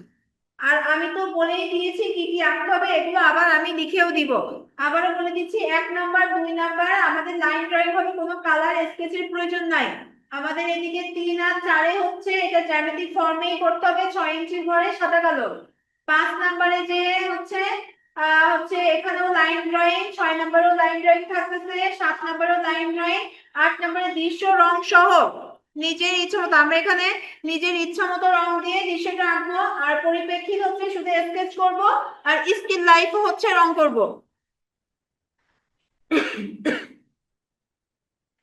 আর আমি তো বলেই দিয়েছি কি কি আঁকতে হবে, এগুলো আবার আমি লিখেও দিব। আবারও বলে দিচ্ছি, 1 নাম্বার 2 নাম্বার আমাদের লাইন ড্রয়িং হবে, কোনো কালার স্কেচের প্রয়োজন নাই। আমাদের এদিকে 3 আর 4-এ হচ্ছে এটা জ্যামিতিক ফর্মেই করতে হবে, 6 ইঞ্চি ঘরে সাদা কালো। 5 নাম্বারে যে হচ্ছে হচ্ছে এখানেও লাইন ড্রয়িং, 6 নাম্বারেও লাইন ড্রয়িং থাকতেছে, 7 নাম্বারেও লাইন ড্রয়িং, 8 নাম্বারে দৃশ্য রং সহ নিজের ইচ্ছা মতো, আমরা এখানে নিজের ইচ্ছা মতো রং দিয়ে দৃশ্যটা আঁকবো। আর পরিপ্রেক্ষিত হচ্ছে শুধু স্কেচ করব, আর স্কিল লাইফও হচ্ছে রং করব।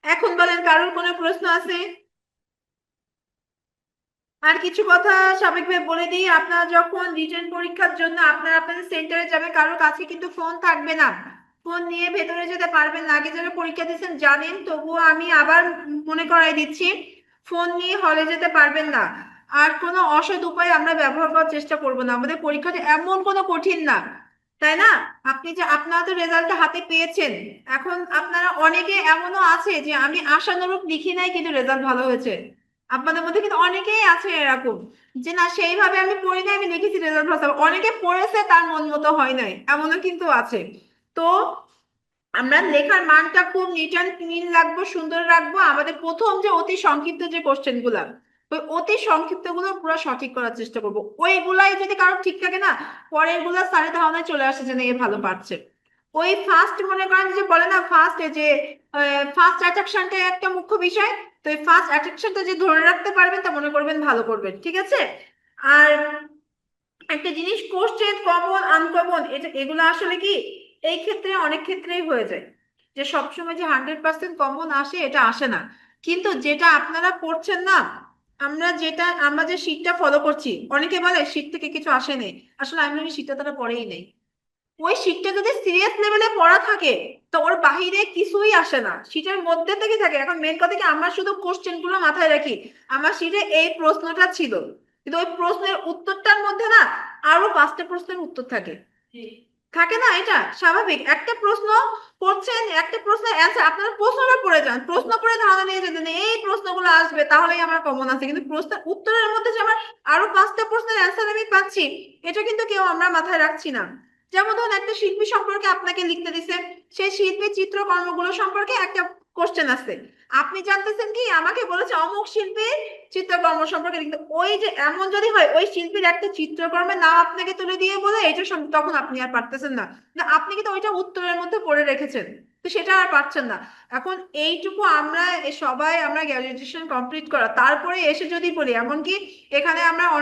এখন বলেন কারোর কোনো প্রশ্ন আছে? আর কিছু কথা স্বাভাবিকভাবে বলে দিই, আপনারা যখন রিটেন পরীক্ষার জন্য আপনারা আপনাদের সেন্টারে যাবে, কারোর কাছে কিন্তু ফোন থাকবে না, ফোন নিয়ে ভেতরে যেতে পারবেন না। আগে যারা পরীক্ষা দিচ্ছেন জানেন, তবুও আমি আবার মনে করাই দিচ্ছি, ফোন নিয়ে হলে যেতে পারবেন না। আর কোনো অসৎ উপায় আমরা ব্যবহার করার চেষ্টা করব না, আমাদের পরীক্ষাটা এমন কোনো কঠিন না, তাই না? আপনি যে আপনারা তো রেজাল্টটা হাতে পেয়েছেন, এখন আপনারা অনেকে এমনও আছে যে আমি আশানুরূপ লিখি নাই কিন্তু রেজাল্ট ভালো হয়েছে, আপনাদের মধ্যে কিন্তু অনেকেই আছে এরকম, যে না সেইভাবে আমি পড়ি না, আমি লিখেছি রেজাল্ট ভালো হবে। অনেকে পড়েছে তার মন মতো হয় নাই, এমনও কিন্তু আছে। তো আমরা লেখার মানটা খুব নিট অ্যান্ড ক্লিন রাখবো, সুন্দর রাখবো। আমাদের প্রথম যে অতি সংক্ষিপ্ত যে কোশ্চেন গুলা, ওই অতি সংক্ষিপ্ত গুলো পুরো সঠিক করার চেষ্টা করবো। ওইগুলাই যদি কারো ঠিক থাকে না, পরের গুলা স্যারের ধারণায় চলে আসে যে না এ ভালো পারছে। ওই ফার্স্ট মনে করেন যে বলে না ফার্স্ট যে ফার্স্ট অ্যাট্রাকশনটা একটা মুখ্য বিষয়। তো এই ফার্স্ট অ্যাট্রাকশনটা যে ধরে রাখতে পারবেন তা মনে করবেন ভালো করবেন, ঠিক আছে। আর একটা জিনিস, কোশ্চেন কমন আনকমন, এটা এগুলো আসলে কি এই ক্ষেত্রে অনেক ক্ষেত্রেই হয়ে যায়, যে সবসময় যে 100% কমন আসে এটা আসে না। কিন্তু যেটা আপনারা করছেন না, আমরা যে শীটটা ফলো করছি, অনেকে বলে শীট থেকে কিছু আসে নেই। আসলে আমি ওই শীটটা তারা পড়েই নেই। ওই শীটটা যদি সিরিয়াস লেভেলে পড়া থাকে, তো ওর বাহিরে কিছুই আসে না, শীটের মধ্যে থেকে থাকে। এখন মেন কথা কি, আমরা শুধু কোশ্চেন গুলো মাথায় রাখি। আমার শীটে এই প্রশ্নটা ছিল, কিন্তু ওই প্রশ্নের উত্তরটার মধ্যে না আরো 5টা প্রশ্নের উত্তর থাকে। থাকে না, এটা স্বাভাবিক। একটা প্রশ্ন করছেন, একটা প্রশ্নের অ্যান্সার আপনারা প্রশ্নটা পড়ে যান, প্রশ্ন পড়ে ধারণা নিয়ে যেতেন এই প্রশ্নগুলো আসবে তাহলেই আমার কমন আছে। কিন্তু প্রশ্নের উত্তরের মধ্যে যে আমার আরো 5টা প্রশ্নের অ্যান্সার আমি পাচ্ছি, এটা কিন্তু কেউ আমরা মাথায় রাখছি না। যেমন ধরুন একটা শিল্পী সম্পর্কে আপনাকে লিখতে দিছে, সেই শিল্পীর চিত্রকর্মগুলো সম্পর্কে একটা কোশ্চেন আছে। আপনি জানতেছেন কি, আমাকে বলেছে অমুক শিল্পীর চিত্রকর্ম সম্পর্কে লিখতে। ওই যে এমন যদি হয় ওই শিল্পীর একটা চিত্রকর্মের নাম আপনাকে তুলে দিয়ে বলে এটা তখন আপনি আর পারতেছেন না। না, আপনি কিন্তু ওইটা উত্তরের মধ্যে পড়ে রেখেছেন, তো সেটা আর পারছেন না। এখন এইটুকু আমরা সবাই আমরা গ্র্যাজুয়েশন কমপ্লিট করা, তারপরে এসে যদি বলি, এমনকি এখানে আমরা